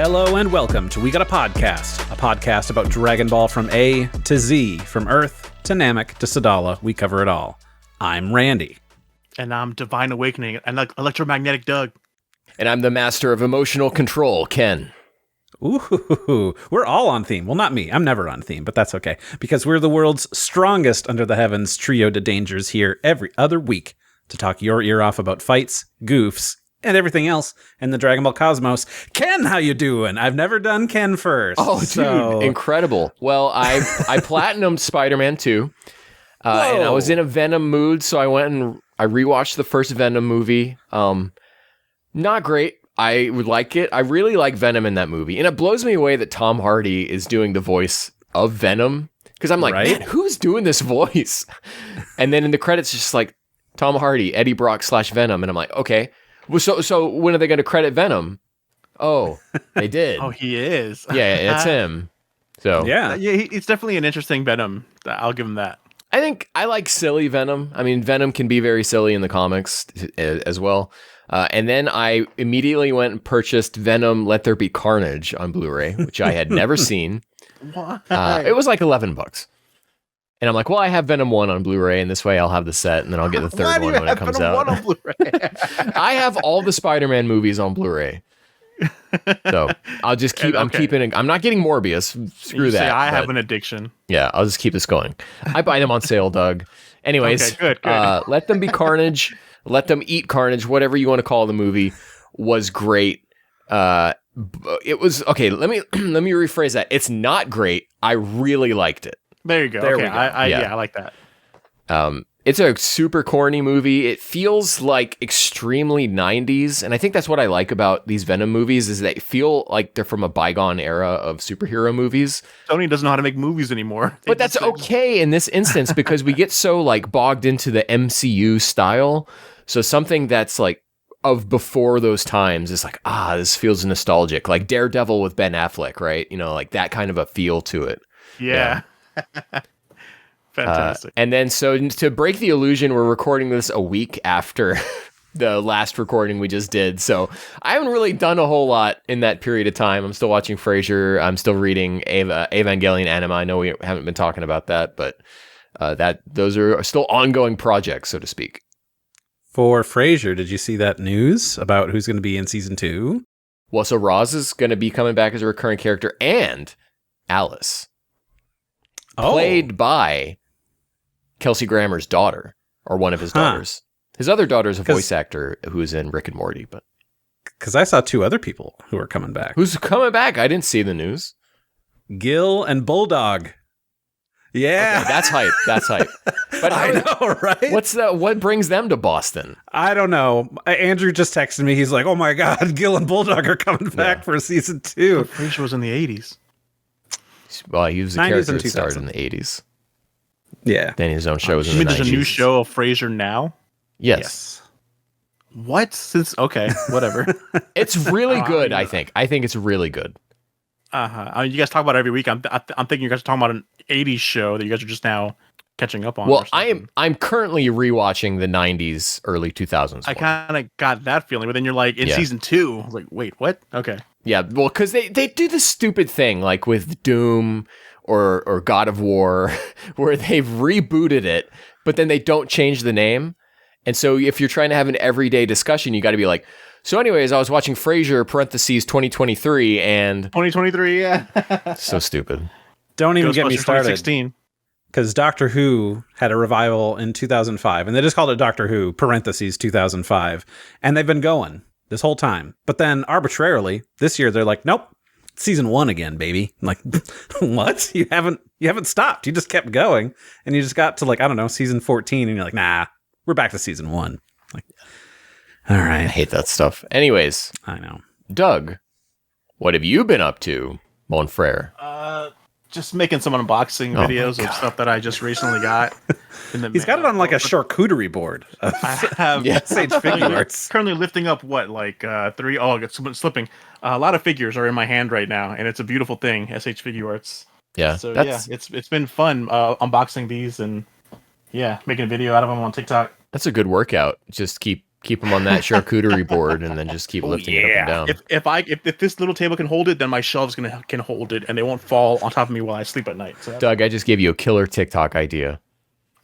Hello and welcome to We Got a podcast about Dragon Ball from A to Z, from Earth to Namek to Sadala. We cover it all. I'm Randy. And I'm Divine Awakening, and Electromagnetic Doug. And I'm the Master of Emotional Control, Ken. Ooh, we're all on theme. Well, not me. I'm never on theme, but that's okay. Because we're the world's strongest under the heavens trio de dangers here every other week to talk your ear off about fights, goofs, and everything else in the Dragon Ball cosmos. Ken, how you doing? I've never done Ken first. Oh, dude, incredible. Well, I platinumed Spider-Man 2, and I was in a Venom mood, so I went and I rewatched the first Venom movie. Not great. I would like it. I really like Venom in that movie, and it blows me away that Tom Hardy is doing the voice of Venom, because I'm like, man, who's doing this voice? And then in the credits, it's just like, Tom Hardy, Eddie Brock / Venom, and I'm like, okay. Well, so when are they going to credit Venom? Oh, they did. Oh, he is. Yeah, it's him. So yeah, it's definitely an interesting Venom. I'll give him that. I think I like silly Venom. I mean, Venom can be very silly in the comics as well. And then I immediately went and purchased Venom Let There Be Carnage on Blu-ray, which I had never seen. Why? It was like $11. And I'm like, well, I have Venom 1 on Blu-ray, and this way I'll have the set, and then I'll get the third one when it comes Venom out. 1 on Blu-ray? I have all the Spider-Man movies on Blu-ray. So I'll just keep, I'm keeping it. I'm not getting Morbius. Screw that. I have an addiction. Yeah, I'll just keep this going. I buy them on sale, Doug. Anyways, okay, good. Let Them Be Carnage. Let Them Eat Carnage, whatever you want to call the movie, was great. It was, okay, let me rephrase that. It's not great. I really liked it. There you go. There okay, we go. I like that. It's a super corny movie. It feels like extremely 90s, and I think that's what I like about these Venom movies, is they feel like they're from a bygone era of superhero movies. Sony doesn't know how to make movies anymore. But that's okay in this instance, because we get so like bogged into the MCU style. So something that's like of before those times is like, this feels nostalgic, like Daredevil with Ben Affleck, right? You know, like that kind of a feel to it. Yeah. Fantastic. And then, so to break the illusion, we're recording this a week after the last recording we just did. So I haven't really done a whole lot in that period of time. I'm still watching Frasier. I'm still reading Evangelion anime. I know we haven't been talking about that, but those are still ongoing projects, so to speak. For Frasier, did you see that news about who's going to be in season 2? Well, so Roz is going to be coming back as a recurring character, and Alice, played by Kelsey Grammer's daughter, or one of his daughters. His other daughter is a voice actor who is in Rick and Morty, but because I saw 2 other people who are coming back. Who's coming back? I didn't see the news. Gil and Bulldog. Yeah, okay, that's hype. That's hype. But I know, right? What brings them to Boston? I don't know. Andrew just texted me. He's like, "Oh my God, Gil and Bulldog are coming back for season 2." Frasier was in the 80s. Well, he was a character that started in the 80s. Yeah. Then his own show was in the 90s. There's a new show of Frasier now? Yes. What? Okay, whatever. It's really good, I think. I think it's really good. You guys talk about it every week. I'm thinking you guys are talking about an 80s show that you guys are just now catching up on. Well, I'm currently rewatching the 90s, early 2000s. I kind of got that feeling, but then you're like, in season 2, I was like, wait, what? Okay. Yeah, well, because they do this stupid thing, like with Doom or God of War, where they've rebooted it, but then they don't change the name. And so if you're trying to have an everyday discussion, you got to be like, so anyways, I was watching Frasier, parentheses 2023, and... 2023, yeah. So stupid. Don't even get me started. 2016. Because Doctor Who had a revival in 2005, and they just called it Doctor Who, parentheses 2005, and they've been going this whole time. But then arbitrarily, this year, they're like, nope, season 1 again, baby. I'm like, what? You haven't stopped. You just kept going, and you just got to, like, I don't know, season 14, and you're like, nah, we're back to season 1. Like, all right. I hate that stuff. Anyways. I know. Doug, what have you been up to, Mon Frere? Just making some unboxing videos of stuff that I just recently got. He's got it on like a charcuterie board. I have SH figure arts. Currently lifting up 3. Oh, I got slipping. A lot of figures are in my hand right now, and it's a beautiful thing. SH Figure Arts. Yeah. So it's been fun unboxing these and making a video out of them on TikTok. That's a good workout. Just keep Keep them on that charcuterie board, and then just keep lifting it up and down. If this little table can hold it, then my shelves can hold it, and they won't fall on top of me while I sleep at night. So Doug, I just gave you a killer TikTok idea.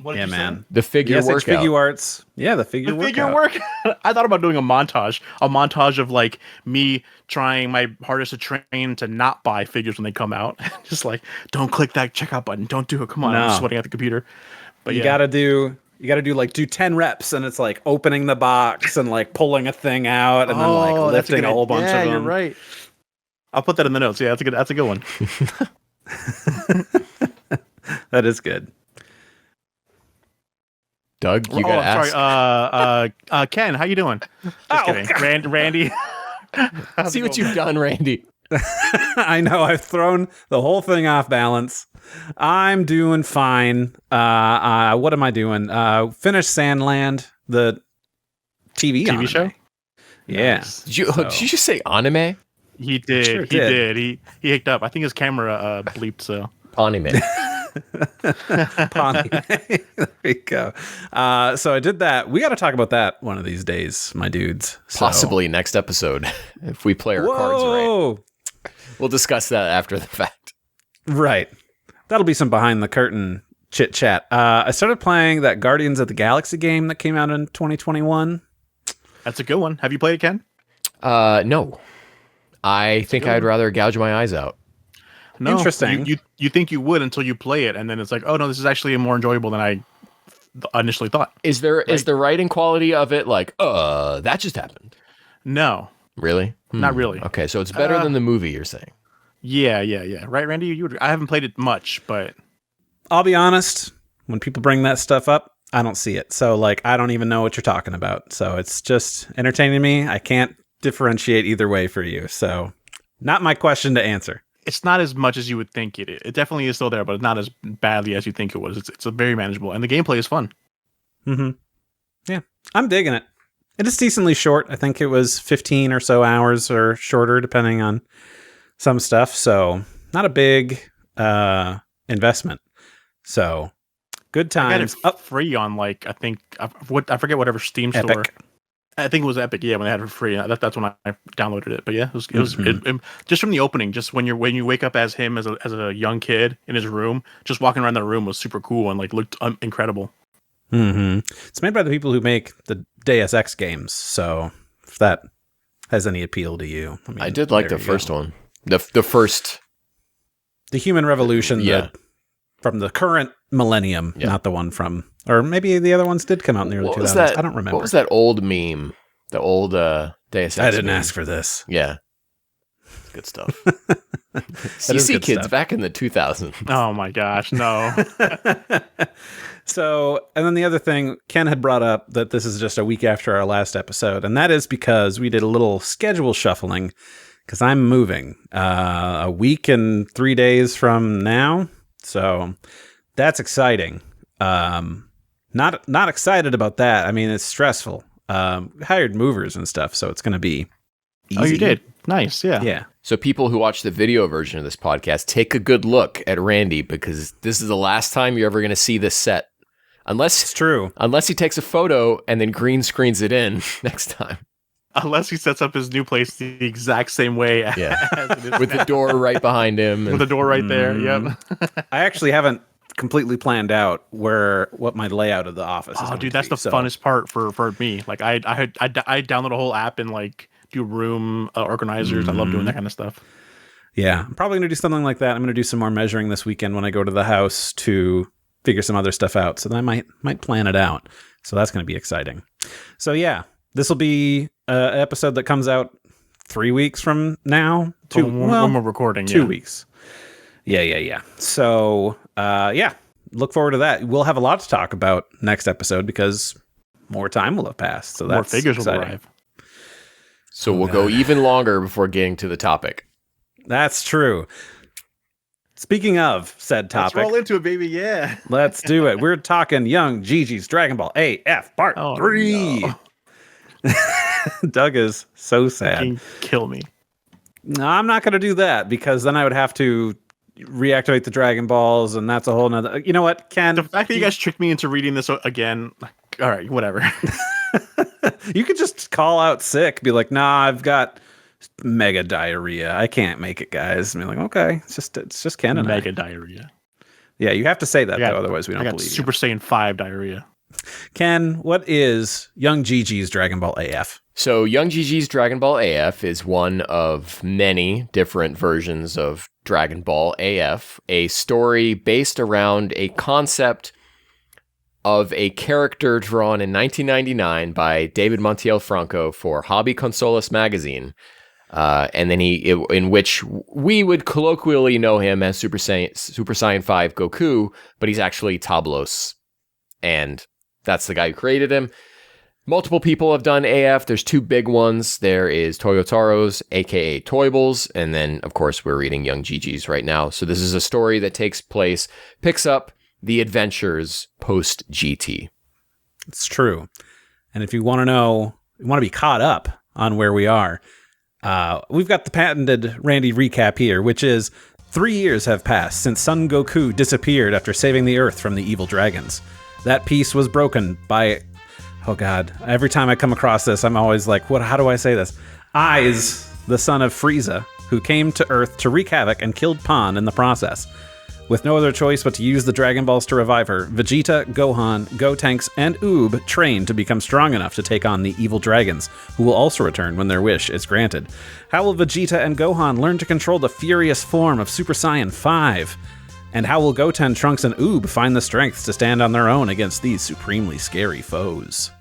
what did you say? The figure workout. Figure arts. Yeah, the figure workout. I thought about doing a montage of like me trying my hardest to train to not buy figures when they come out. Just like, don't click that checkout button. Don't do it. Come on, I'm sweating at the computer. But you gotta do 10 reps, and it's like opening the box and like pulling a thing out, and then like lifting a whole bunch of them. Yeah, you're right. I'll put that in the notes. Yeah, that's a good one. That is good. Doug, you gotta ask. Sorry, Ken, how you doing? Just kidding. Randy. See what you've done, Randy. I know, I've thrown the whole thing off balance. I'm doing fine. What am I doing? Finished Sandland, the TV show. Yeah. Nice. Did you just say anime? He did. Sure he did. He hicked up. I think his camera bleeped. So Anime. There we go. So I did that. We got to talk about that one of these days, my dudes. Possibly next episode, if we play our cards right. We'll discuss that after the fact. Right. That'll be some behind the curtain chit chat. I started playing that Guardians of the Galaxy game that came out in 2021. That's a good one. Have you played it, Ken? No. I think I'd rather gouge my eyes out. No, interesting. You think you would until you play it, and then it's like, oh no, this is actually more enjoyable than I initially thought. Is the writing quality of it like, that just happened? No. Really? Not really. Okay, so it's better than the movie, you're saying? Yeah. Right, Randy? I haven't played it much, but I'll be honest, when people bring that stuff up, I don't see it. So, like, I don't even know what you're talking about. So it's just entertaining me. I can't differentiate either way for you. So, not my question to answer. It's not as much as you would think it is. It definitely is still there, but it's not as badly as you think it was. It's a very manageable, and the gameplay is fun. Mm-hmm. Yeah, I'm digging it. It is decently short. I think it was 15 or so hours or shorter, depending on some stuff. So not a big investment. So good times. I got it free on like I forget whatever Steam store. Epic. I think it was Epic. Yeah, when they had it for free. That's when I downloaded it. But yeah, it was just from the opening. Just when you wake up as him as a young kid in his room, just walking around the room was super cool and like looked incredible. Mm-hmm. It's made by the people who make the Deus Ex games, so if that has any appeal to you, I did like the first one. The first, the Human Revolution, from the current millennium, not the one from, or maybe the other ones did come out in the early 2000s. I don't remember. What was that old meme? The old Deus Ex. I didn't meme. ask for this. Yeah, good stuff. CC kids stuff. Back in the 2000s. Oh my gosh, no. So, and then the other thing, Ken had brought up that this is just a week after our last episode, and that is because we did a little schedule shuffling, because I'm moving a week and 3 days from now, so that's exciting. Not excited about that. I mean, it's stressful. Hired movers and stuff, so it's going to be easy. Oh, you did? Nice, yeah. Yeah. So people who watch the video version of this podcast, take a good look at Randy, because this is the last time you're ever going to see this set. It's true. Unless he takes a photo and then green screens it in next time. Unless he sets up his new place the exact same way as it is with the door right behind him. With the door right there, yep. I actually haven't completely planned out what my layout of the office is. Oh, dude, that's the funnest part for me. Like, I download a whole app and, like, do room organizers. I love doing that kind of stuff. Yeah, I'm probably going to do something like that. I'm going to do some more measuring this weekend when I go to the house to figure some other stuff out. So then I might plan it out. So that's going to be exciting. So yeah, this will be an episode that comes out 3 weeks from now. When we're recording. 2 weeks. Yeah. So look forward to that. We'll have a lot to talk about next episode because more time will have passed. So that's more figures exciting. will arrive. So we'll go even longer before getting to the topic. That's true. Speaking of said topic. Let's roll into it, baby. Yeah. Let's do it. We're talking Young Jijii's Dragon Ball AF Part 3. No. Doug is so sad. Fucking kill me. No, I'm not going to do that because then I would have to reactivate the Dragon Balls, and that's a whole nother. You know what, Ken? The fact that you guys tricked me into reading this again. All right, whatever. You could just call out sick, be like, nah, I've got mega diarrhea. I can't make it, guys. And be like, okay, it's just Ken and Mega diarrhea. Yeah, you have to say that, though, otherwise we don't I got believe Super Saiyan 5 diarrhea. Ken, what is Young Jijii's Dragon Ball AF? So Young Jijii's Dragon Ball AF is one of many different versions of Dragon Ball AF, a story based around a concept of a character drawn in 1999 by David Montiel Franco for Hobby Consolas magazine, and then in which we would colloquially know him as Super Saiyan 5 Goku, but he's actually Tablos, and that's the guy who created him. Multiple people have done AF. There's two big ones. There is Toyotaro's, aka Toybles, and then, of course, we're reading Young Jijii's right now. So this is a story that picks up the adventures post-GT. It's true. And if you want to be caught up on where we are, we've got the patented Randy recap here, which is 3 years have passed since Son Goku disappeared after saving the Earth from the evil dragons. That peace was broken by... Oh God, every time I come across this, I'm always like, how do I say this? Aiz, the son of Frieza, who came to Earth to wreak havoc and killed Pan in the process. With no other choice but to use the Dragon Balls to revive her, Vegeta, Gohan, Gotenks, and Oob train to become strong enough to take on the evil dragons, who will also return when their wish is granted. How will Vegeta and Gohan learn to control the furious form of Super Saiyan 5? And how will Goten, Trunks, and Oob find the strength to stand on their own against these supremely scary foes?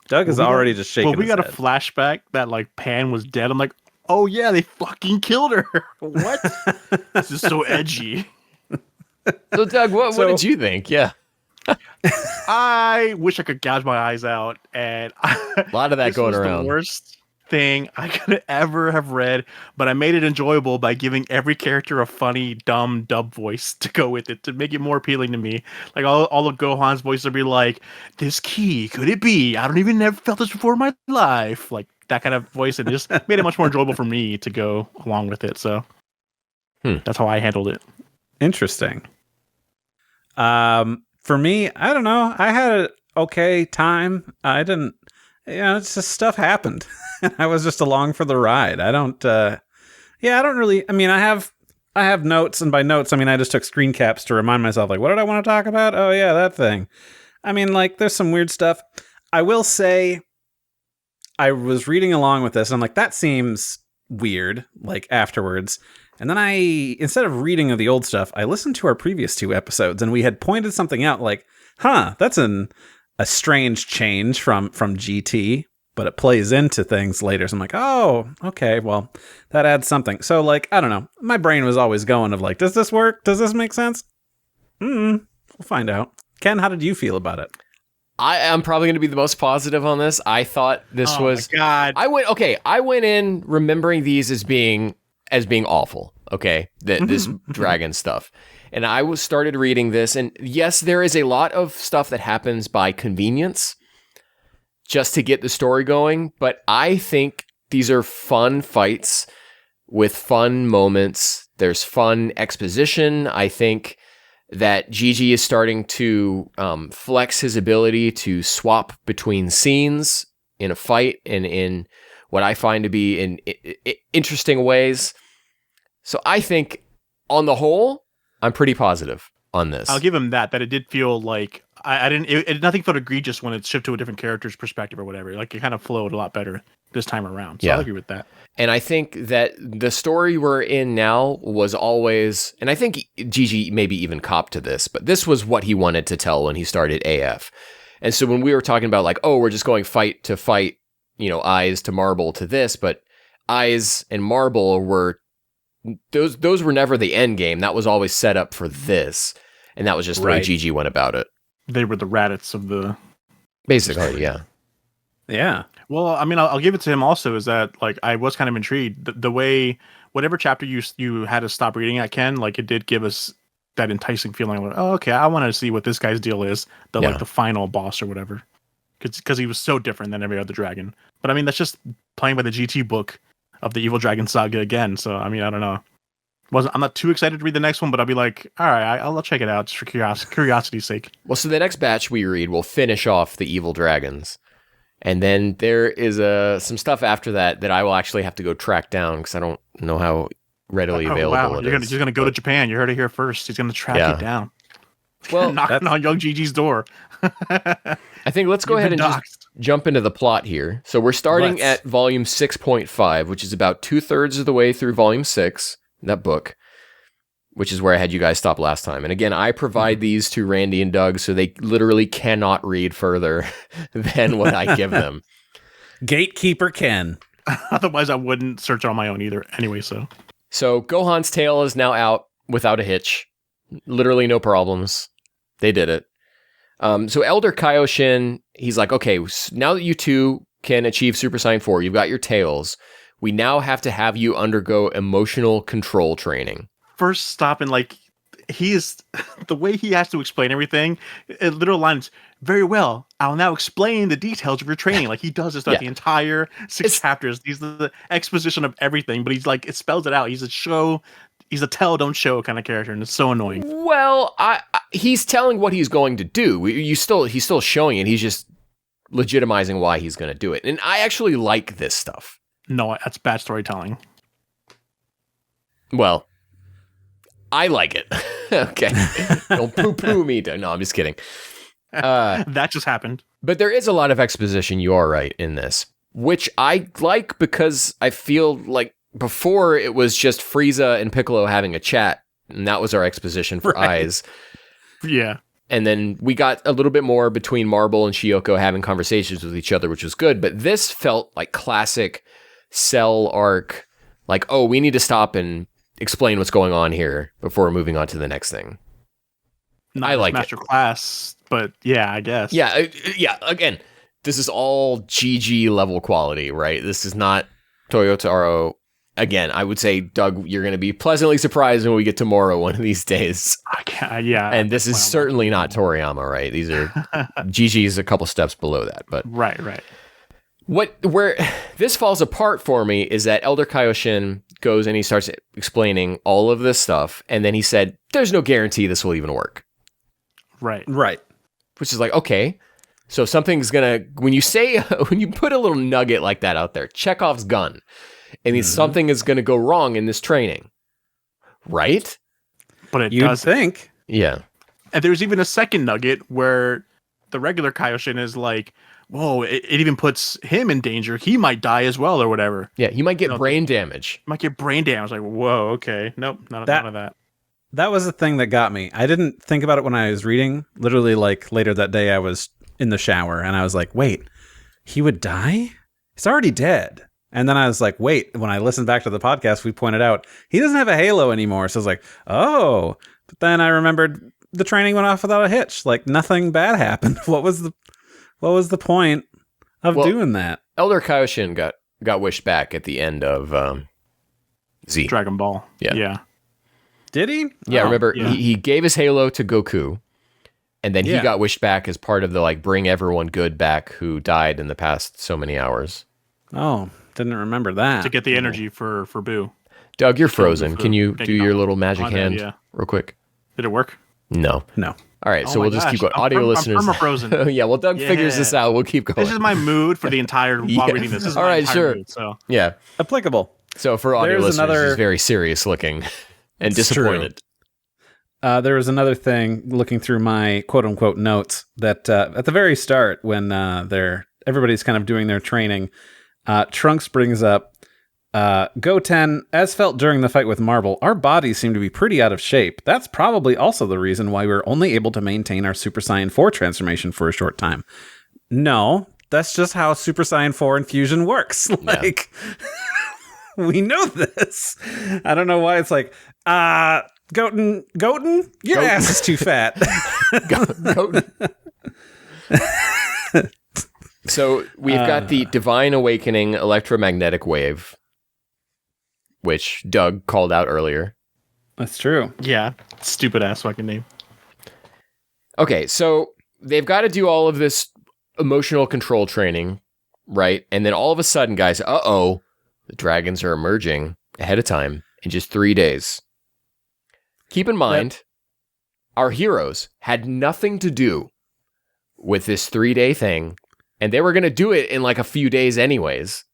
Doug is already just shaking his head. Well, we got a flashback that, like, Pan was dead. I'm like, oh yeah, they fucking killed her. What? This is so edgy. So, Doug, what did you think? Yeah. I wish I could gouge my eyes out. And a lot of that going around. The worst thing I could ever have read, but I made it enjoyable by giving every character a funny, dumb dub voice to go with it, to make it more appealing to me. Like all of Gohan's voices would be like, "This key, could it be? I don't even never felt this before in my life." Like that kind of voice, and it just made it much more enjoyable for me to go along with it. So that's how I handled it. Interesting. For me, I don't know. I had an okay time. I didn't. It's just stuff happened. I was just along for the ride. I don't really. I mean, I have notes, and by notes, I mean I just took screen caps to remind myself, like, what did I want to talk about? Oh yeah, that thing. I mean, like, there's some weird stuff. I will say, I was reading along with this, and I'm like, that seems weird. Like afterwards, and then instead of reading of the old stuff, I listened to our previous 2 episodes, and we had pointed something out, like, that's a strange change from GT. But it plays into things later. So I'm like, oh, okay, well, that adds something. So, like, I don't know. My brain was always going of like, does this work? Does this make sense? We'll find out. Ken, how did you feel about it? I am probably going to be the most positive on this. I thought this was... My God. I went in remembering these as being awful, okay? This dragon stuff. And I started reading this, and yes, there is a lot of stuff that happens by convenience, just to get the story going, but I think these are fun fights with fun moments. There's fun exposition. I think that Jijii is starting to flex his ability to swap between scenes in a fight and in what I find to be in interesting ways. So I think, on the whole, I'm pretty positive on this. I'll give him that it did feel like nothing felt egregious when it shifted to a different character's perspective or whatever. Like, it kind of flowed a lot better this time around. So yeah. I'll agree with that. And I think that the story we're in now was always, and I think Jijii maybe even copped to this, but this was what he wanted to tell when he started AF. And so when we were talking about like, oh, we're just going fight to fight, Aiz to Marble to this, but Aiz and Marble were, those were never the end game. That was always set up for this. And that was just the way Jijii went about it. They were the Raditz of the... Basically, yeah. Yeah. Well, I mean, I'll give it to him also, is that, like, I was kind of intrigued. The way, whatever chapter you had to stop reading at, Ken, like, it did give us that enticing feeling like, oh, okay, I want to see what this guy's deal is. Like, the final boss or whatever. Because he was so different than every other dragon. But, I mean, that's just playing by the GT book of the Evil Dragon Saga again. So, I mean, I don't know. I'm not too excited to read the next one, but I'll be like, all right, I'll check it out just for curiosity's sake. Well, so the next batch we read will finish off the evil dragons. And then there is some stuff after that I will actually have to go track down because I don't know how readily available it is. You're going to go to Japan. You heard it here first. He's going to track it down. Well, knocking on young Jiji's door. I think let's go ahead and just jump into the plot here. So we're starting at volume 6.5, which is about 2/3 of the way through volume 6, that book, which is where I had you guys stop last time. And again, I provide these to Randy and Doug, so they literally cannot read further than what I give them. Gatekeeper Ken. Otherwise, I wouldn't search on my own either. Anyway, so Gohan's tail is now out without a hitch. Literally no problems. They did it. So Elder Kaioshin, he's like, okay, now that you two can achieve Super Saiyan 4, you've got your tails, we now have to have you undergo emotional control training. First stop and like, he is, the way he has to explain everything, literal lines, very well, I'll now explain the details of your training. Like he does this throughout the entire 6 chapters. He's the exposition of everything, but he's like, it spells it out. He's a tell, don't show kind of character, and it's so annoying. Well, he's telling what he's going to do. He's still showing it. He's just legitimizing why he's going to do it. And I actually like this stuff. No, that's bad storytelling. Well, I like it. Okay. Don't poo-poo me. No, I'm just kidding. That just happened. But there is a lot of exposition, you are right, in this, which I like because I feel like before it was just Frieza and Piccolo having a chat, and that was our exposition for Eyes. Yeah. And then we got a little bit more between Marble and Shioko having conversations with each other, which was good. But this felt like classic Cell arc, like, oh, we need to stop and explain what's going on here before moving on to the next thing. I like Master Class, but yeah, I guess. Yeah, again, this is all Jijii level quality, right? This is not Toyotaro. Again, I would say, Doug, you're going to be pleasantly surprised when we get to Moro one of these days. And this is certainly not Toriyama, right? These are Jijii's a couple steps below that, but right. Where this falls apart for me is that Elder Kaioshin goes and he starts explaining all of this stuff, and then he said, "There's no guarantee this will even work." Right. Which is like, okay, so something's gonna when you put a little nugget like that out there, Chekhov's gun. And something is going to go wrong in this training, right? But you'd think. Yeah. And there's even a second nugget where the regular Kaioshin is like, whoa, it even puts him in danger. He might die as well or whatever. Yeah, he might get brain damage. Like, whoa, okay. Nope, none of that. That was the thing that got me. I didn't think about it when I was reading. Literally, like, later that day, I was in the shower, and I was like, wait, he would die? He's already dead. And then I was like, wait, when I listened back to the podcast, we pointed out he doesn't have a halo anymore. So I was like, oh, but then I remembered the training went off without a hitch. Like nothing bad happened. What was the point of doing that? Elder Kaioshin got wished back at the end of Z. Dragon Ball. Yeah. Did he? Yeah, remember he gave his halo to Goku. And then he got wished back as part of the like bring everyone good back who died in the past so many hours. Oh. Didn't remember that. To get the energy for Boo. Doug, you're frozen. Can you do your little magic hand real quick? Did it work? No. All right, so we'll just keep going. Audio listeners. I'm frozen. Yeah, well, Doug figures this out. We'll keep going. This is my mood for the entire while reading this. All right, sure. Mood, so. Yeah. Applicable. So for audio listeners, he's very serious looking and disappointed. There was another thing looking through my quote-unquote notes that at the very start when everybody's kind of doing their training, Trunks brings up, Goten, as felt during the fight with Marble, our bodies seem to be pretty out of shape. That's probably also the reason why we're only able to maintain our Super Saiyan 4 transformation for a short time. No, that's just how Super Saiyan 4 infusion works. Like, we know this. I don't know why it's like, Goten, your ass is too fat. Goten. So we've got the Divine Awakening electromagnetic wave, which Doug called out earlier. That's true. Yeah, stupid ass fucking name. Okay, so they've got to do all of this emotional control training, right? And then all of a sudden, guys, the dragons are emerging ahead of time in just 3 days. keep in mind, our heroes had nothing to do with this 3-day thing, and they were going to do it in like a few days anyways.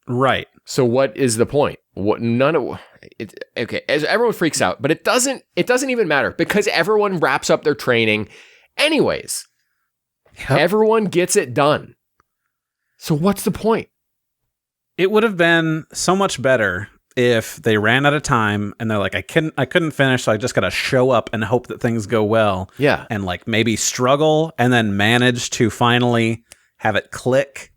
Right. So what is the point? Okay, as everyone freaks out, but it doesn't even matter because everyone wraps up their training anyways. Yep. Everyone gets it done. So what's the point? It would have been so much better if they ran out of time and they're like, I couldn't finish, so I just got to show up and hope that things go well. Yeah. And like maybe struggle and then manage to finally have it click,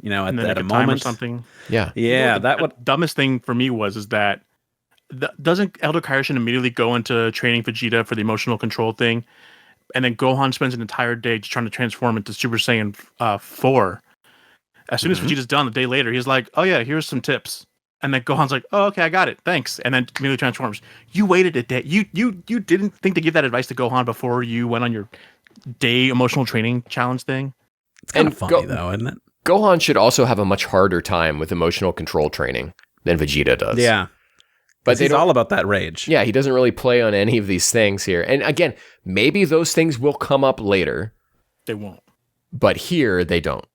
at a moment or something. Yeah. Yeah. The dumbest thing for me is that doesn't Elder Kaioshin immediately go into training Vegeta for the emotional control thing? And then Gohan spends an entire day just trying to transform into Super Saiyan 4. As soon as Vegeta's done, a day later, he's like, oh yeah, here's some tips. And then Gohan's like, oh, okay, I got it. Thanks. And then immediately transforms. You waited a day. You didn't think to give that advice to Gohan before you went on your day emotional training challenge thing? It's kind of funny, though, isn't it? Gohan should also have a much harder time with emotional control training than Vegeta does. Yeah. But he's all about that rage. Yeah, he doesn't really play on any of these things here. And again, maybe those things will come up later. They won't. But here, they don't.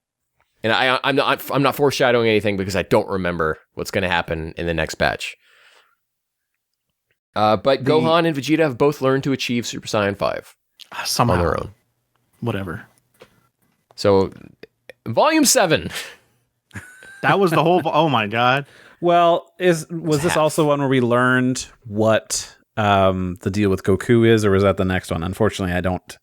And I'm not foreshadowing anything because I don't remember what's going to happen in the next batch. But Gohan and Vegeta have both learned to achieve Super Saiyan 5. Somehow. On their own. Whatever. So, Volume 7. That was the whole... Oh my god. Well, was this also one where we learned what the deal with Goku is, or was that the next one? Unfortunately, I don't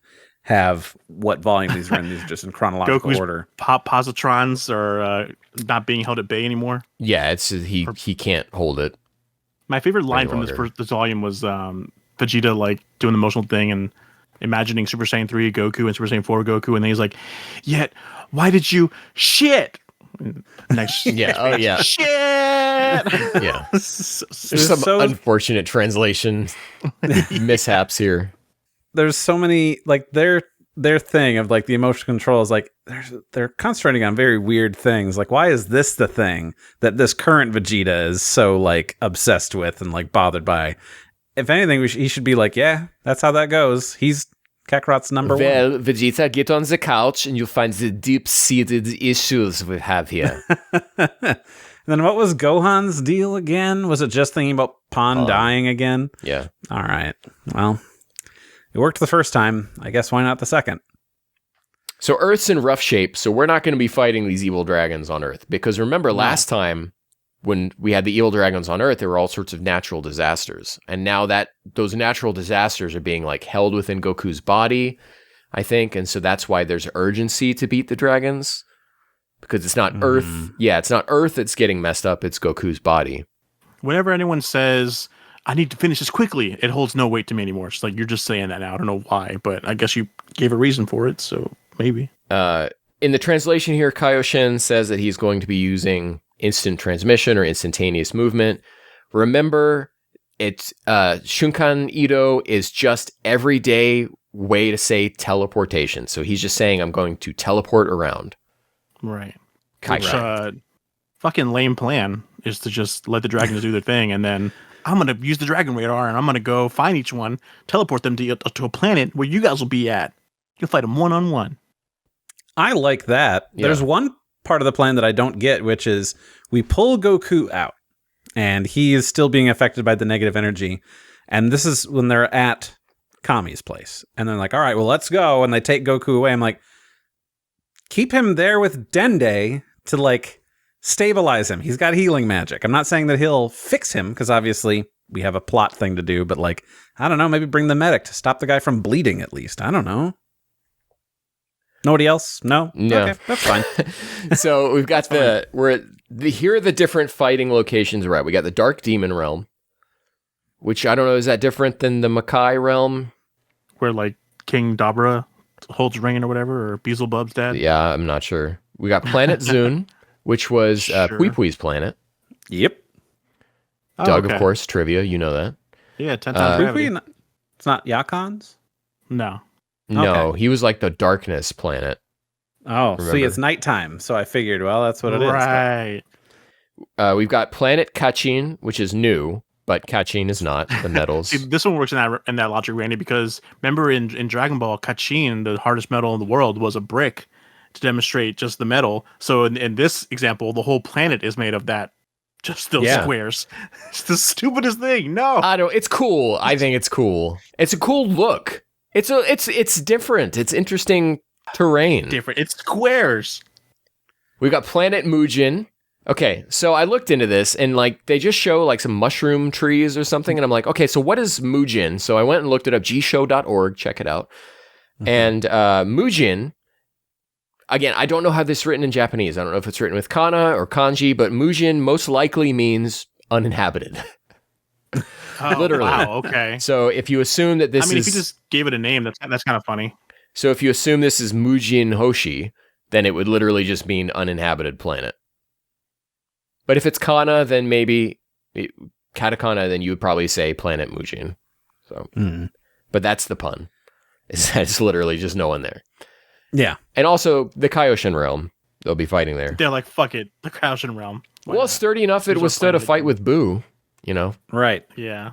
have what volume these are in. These are just in chronological order. Positrons are not being held at bay anymore. Yeah, it's he can't hold it. My favorite line from this volume was Vegeta like doing the emotional thing and imagining Super Saiyan 3 Goku and Super Saiyan 4 Goku, and then he's like, "Yet, why did you shit?" Next, yeah, oh yeah, shit. Yeah, there's some unfortunate translation mishaps here. There's so many, like their thing of like the emotional control is like they're concentrating on very weird things. Like, why is this the thing that this current Vegeta is so like obsessed with and like bothered by? If anything, he should be like, yeah, that's how that goes. He's Kakarot's number one. Well, Vegeta, get on the couch and you'll find the deep-seated issues we have here. And then what was Gohan's deal again? Was it just thinking about Pan dying again? Yeah. All right. Well, it worked the first time. I guess why not the second? So Earth's in rough shape, so we're not going to be fighting these evil dragons on Earth. Because remember last time when we had the evil dragons on Earth, there were all sorts of natural disasters. And now that those natural disasters are being like held within Goku's body, I think. And so that's why there's urgency to beat the dragons. Because it's not Earth. Yeah, it's not Earth that's getting messed up. It's Goku's body. Whenever anyone says, I need to finish this quickly, it holds no weight to me anymore. It's like, you're just saying that now. I don't know why, but I guess you gave a reason for it, so maybe. In the translation here, Kaioshin says that he's going to be using instant transmission or instantaneous movement. Remember, it's Shunkan Ito is just everyday way to say teleportation. So he's just saying, I'm going to teleport around. Right. Which, fucking lame plan is to just let the dragons do their thing, and then I'm going to use the dragon radar, and I'm going to go find each one, teleport them to a planet where you guys will be at. You'll fight them one-on-one. I like that. Yeah. There's one part of the plan that I don't get, which is we pull Goku out, and he is still being affected by the negative energy. And this is when they're at Kami's place. And they're like, all right, well, let's go. And they take Goku away. I'm like, keep him there with Dende to like stabilize him. He's got healing magic. I'm not saying that he'll fix him, because obviously we have a plot thing to do, but like, I don't know, maybe bring the medic to stop the guy from bleeding at least. I don't know. Nobody else? No? Okay, that's fine. So we've got here are the different fighting locations we're at. We got the Dark Demon Realm, which I don't know, is that different than the Makai Realm? Where like King Dabra holds ring or whatever, or Beelzebub's dad? Yeah, I'm not sure. We got Planet Zune, which was Pui Pui's planet. Yep. Doug, of course, trivia, you know that. Yeah, 10 times Pui Pui, it's not Yakon's? No. No, he was like the darkness planet. Oh, remember? See, it's nighttime, so I figured, well, that's what it is. Right. We've got Planet Kachin, which is new. but Kachin is not. The metals. See, this one works in that logic, Randy, because remember in Dragon Ball, Kachin, the hardest metal in the world, was a brick to demonstrate just the metal. So in this example, the whole planet is made of that. Just those squares. It's the stupidest thing. No. It's cool. I think it's cool. It's a cool look. It's different. It's interesting terrain. Different. It's squares. We've got Planet Mujin. Okay, so I looked into this and like they just show like some mushroom trees or something, and I'm like, okay, so what is Mujin? So I went and looked it up, gshow.org, check it out. Mm-hmm. And Mujin, again, I don't know how this is written in Japanese. I don't know if it's written with kana or kanji, but Mujin most likely means uninhabited. Literally. Wow, okay. So if you assume that this if you just gave it a name, that's kind of funny. So if you assume this is Mujin Hoshi, then it would literally just mean uninhabited planet. But if it's kana, then maybe katakana, then you would probably say Planet Mujin. So, But that's the pun. It's literally just no one there. Yeah. And also the Kaioshin realm, they'll be fighting there. They're like, fuck it, the Kaioshin realm. Well, it's sturdy enough it withstood a fight with Boo, you know? Right. Yeah.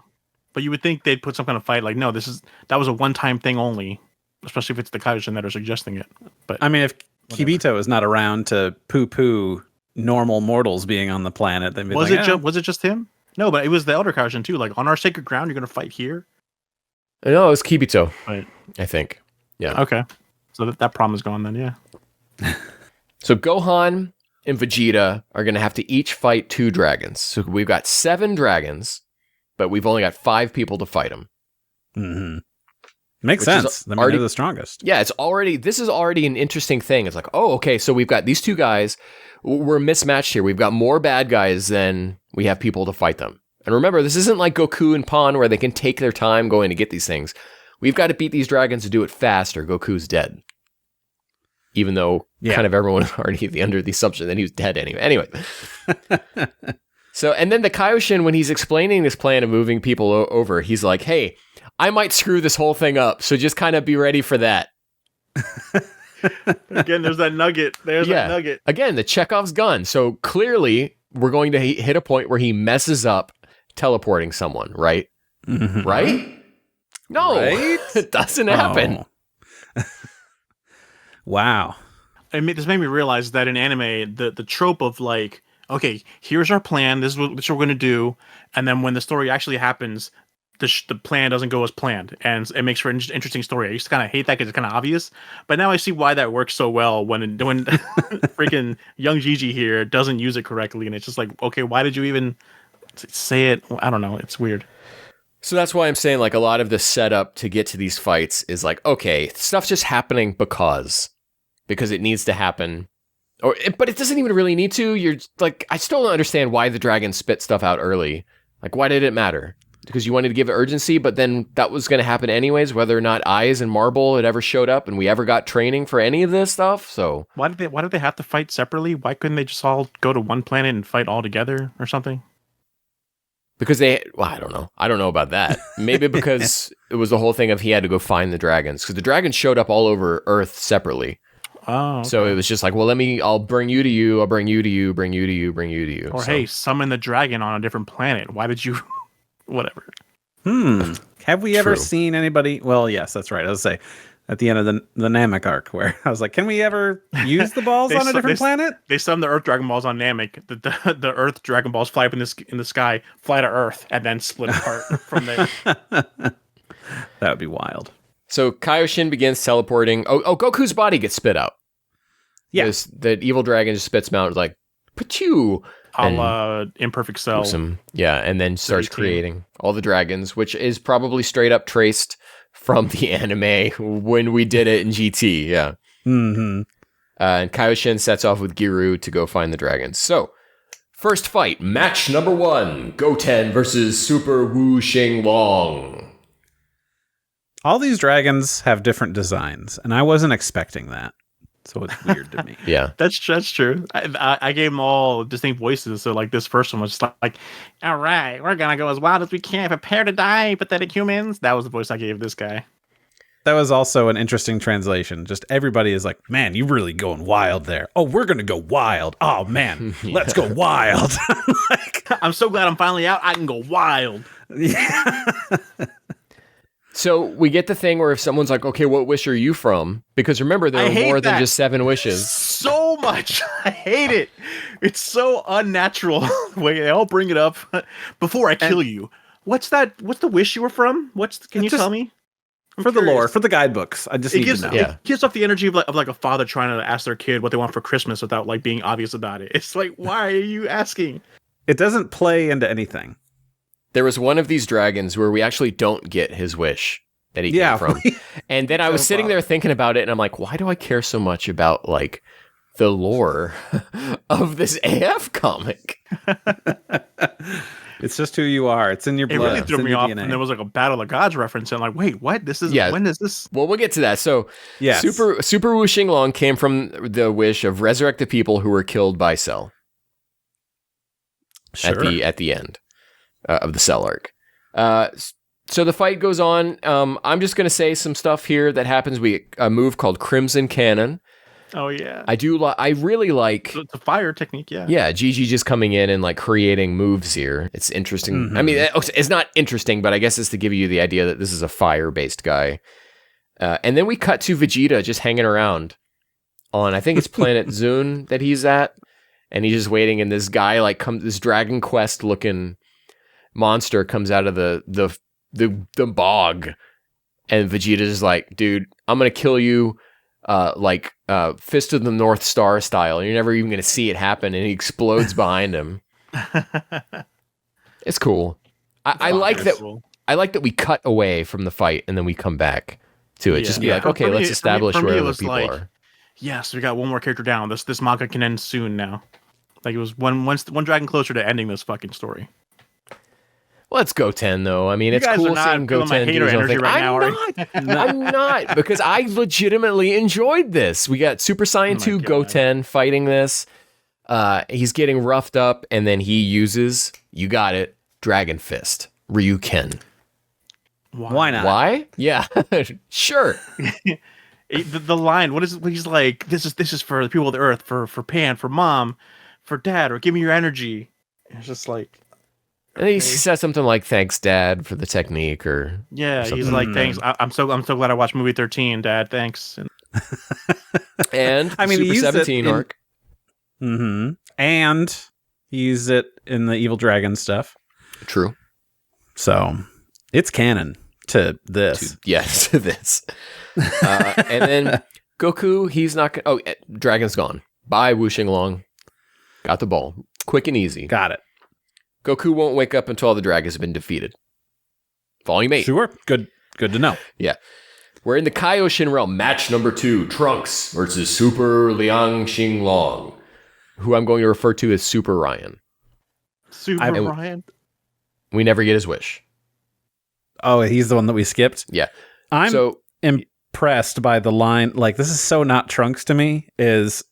But you would think they'd put some kind of fight like, no, that was a one-time thing only, especially if it's the Kaioshin that are suggesting it. But I mean, if Kibito is not around to poo-poo normal mortals being on the planet, then was it just him? No, but it was the Elder Kaioshin too. Like, on our sacred ground, you're going to fight here? No, it was Kibito, right. I think. Yeah. Okay. So that problem is gone then, yeah. So Gohan and Vegeta are going to have to each fight 2 dragons. So we've got 7 dragons, but we've only got 5 people to fight them. Mm-hmm. Makes sense. They're the strongest. Yeah, this is already an interesting thing. It's like, oh, okay, so we've got these 2 guys. We're mismatched here. We've got more bad guys than we have people to fight them. And remember, this isn't like Goku and Pan where they can take their time going to get these things. We've got to beat these dragons to do it fast or Goku's dead. Even though kind of everyone was already under the assumption that he was dead anyway. So, and then the Kaioshin, when he's explaining this plan of moving people over, he's like, hey, I might screw this whole thing up, so just kind of be ready for that. Again, there's that nugget. That nugget. Again, the Chekhov's gun. So clearly, we're going to hit a point where he messes up teleporting someone, right? Mm-hmm. Right? No, right? It doesn't happen. Wow. This made me realize that in anime, the trope of like, okay, here's our plan. This is what we're going to do. And then when the story actually happens, the plan doesn't go as planned, and it makes for an interesting story. I used to kind of hate that because it's kind of obvious, but now I see why that works so well when freaking young Jijii here doesn't use it correctly, and it's just like, okay, why did you even say it? I don't know. It's weird. So that's why I'm saying like a lot of the setup to get to these fights is like, okay, stuff's just happening because it needs to happen. But it doesn't even really need to. You're like, I still don't understand why the dragon spit stuff out early. Like, why did it matter? Because you wanted to give it urgency, but then that was going to happen anyways, whether or not Eyes and Marble had ever showed up and we ever got training for any of this stuff. So why did they have to fight separately? Why couldn't they just all go to one planet and fight all together or something? Because I don't know. I don't know about that. Maybe because it was the whole thing of he had to go find the dragons, because the dragons showed up all over Earth separately. Oh, okay. So it was just like, well, I'll bring you to you, I'll bring you to you, bring you to you, bring you to you. Or hey, summon the dragon on a different planet. Why did you? Whatever. Have we ever seen anybody? Well, yes, that's right. I was say at the end of the Namek arc, where I was like, can we ever use the balls on a different planet? They summon the Earth Dragon Balls on Namek. The Earth Dragon Balls fly up in the sky, fly to Earth, and then split apart from there. That would be wild. So Kaioshin begins teleporting. Oh, Goku's body gets spit out. Yeah, the evil dragon just spits him out like, Pachoo! Imperfect Cell. Awesome. Yeah, and then starts creating all the dragons, which is probably straight up traced from the anime when we did it in GT. Yeah. Mm-hmm. And Kaioshin sets off with Giru to go find the dragons. So, first fight, match number 1, Goten versus Super Wu Xing Long. All these dragons have different designs, and I wasn't expecting that. So it's weird to me. Yeah, that's true. I gave them all distinct voices. So like this first one was just like, all right, we're gonna go as wild as we can. Prepare to die, pathetic humans. That was the voice I gave this guy. that was also an interesting translation. Just everybody is like, man, you're really going wild there. Oh, we're going to go wild. Oh, man, let's go wild. Like, I'm so glad I'm finally out. I can go wild. yeah. So we get the thing where if someone's like, okay, what wish are you from? Because remember, there I are hate more than that. just 7 wishes. So much. I hate it. It's so unnatural the way they all bring it up before I kill you. What's that? What's the wish you were from? Can you tell me? I'm For the curious. lore, for the guidebooks. I just need to know. Yeah. It gives off the energy of like a father trying to ask their kid what they want for Christmas without like being obvious about it. It's like, why are you asking? It doesn't play into anything. There was one of these dragons where we actually don't get his wish that he came from. And then I was sitting there thinking about it, and I'm like, why do I care so much about like the lore of this AF comic? It's just who you are. It's in your It blood. really It's threw in me your off, DNA. and there was like a Battle of Gods reference, and like, wait, what? This is when is this? Well, we'll get to that. So, Yes. Super Wu Xinglong came from the wish of resurrect the people who were killed by Cell Sure. at the end of the Cell arc. So the fight goes on. I'm just going to say some stuff here that happens. A move called Crimson Cannon. Oh yeah, I really like. it's a fire technique. Yeah, Yeah, Jijii just coming in and like creating moves here. It's interesting. I mean, it's not interesting, but I guess it's to give you the idea that this is a fire-based guy. And then we cut to Vegeta just hanging around on, I think it's Planet Zune that he's at, and he's just waiting. And this guy this Dragon Quest looking monster comes out of the bog, and Vegeta's just like, dude, I'm gonna kill you. Fist of the North Star style. You're never even going to see it happen, and he explodes behind him. It's cool. I like that. Cool. I like that we cut away from the fight and then we come back to it. Yeah. Just be Yeah. like, For okay, me- let's for me- establish for me, where it other was people like- are. Yes, we got one more character down. This manga can end soon now. Like it was one dragon closer to ending this fucking story. Let's go 10 though. I mean, You it's guys cool are not seeing Go feeling my 10 do hater his own energy thing. right now, are I'm not because I legitimately enjoyed this. We got Super Saiyan 2 Go God. 10 fighting this. He's getting roughed up, and then he uses, you got it, Dragon Fist. Ryuken. Why not? Why? Yeah, sure. The line, what is it? He's like, this is for the people of the earth, for Pan, for mom, for dad, or give me your energy. It's just like, And he says something like, thanks, Dad, for the technique, or yeah, he's something. like, thanks. I'm so glad I watched movie 13, Dad. Thanks. and I mean, he Super used it 17 in- arc. Mm-hmm. And he used it in the Evil Dragon stuff. True. So it's canon to this. Yes, to this. And then Goku, he's not going to... Oh, Dragon's gone. Bye, Wu Xinglong. Got the ball. Quick and easy. Got it. Goku won't wake up until all the dragons have been defeated. Volume 8. Sure. Good to know. Yeah. We're in the Kaioshin realm. Match number 2. Trunks versus Super Liang Xinglong, who I'm going to refer to as Super Ryan. Super Ryan. We never get his wish. Oh, he's the one that we skipped? Yeah. I'm So impressed by the line. Like, this is so not Trunks to me, is,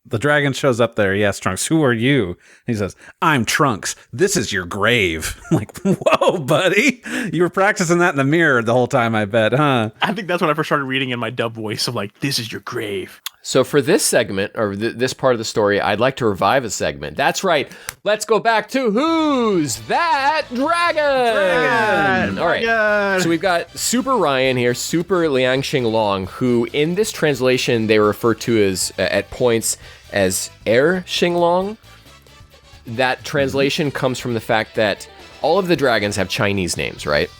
the dragon shows up there. Yes, Trunks, who are you? He says, I'm Trunks. This is your grave. I'm like, whoa, buddy. You were practicing that in the mirror the whole time, I bet, huh? I think that's when I first started reading in my dub voice of like, this is your grave. So for this segment, or this part of the story, I'd like to revive a segment. That's right. Let's go back to Who's That Dragon? All right. Dragon! So we've got Super Ryan here, Super Liang Xinglong, who in this translation they refer to as, at points, as Air Xinglong. That translation comes from the fact that all of the dragons have Chinese names, right?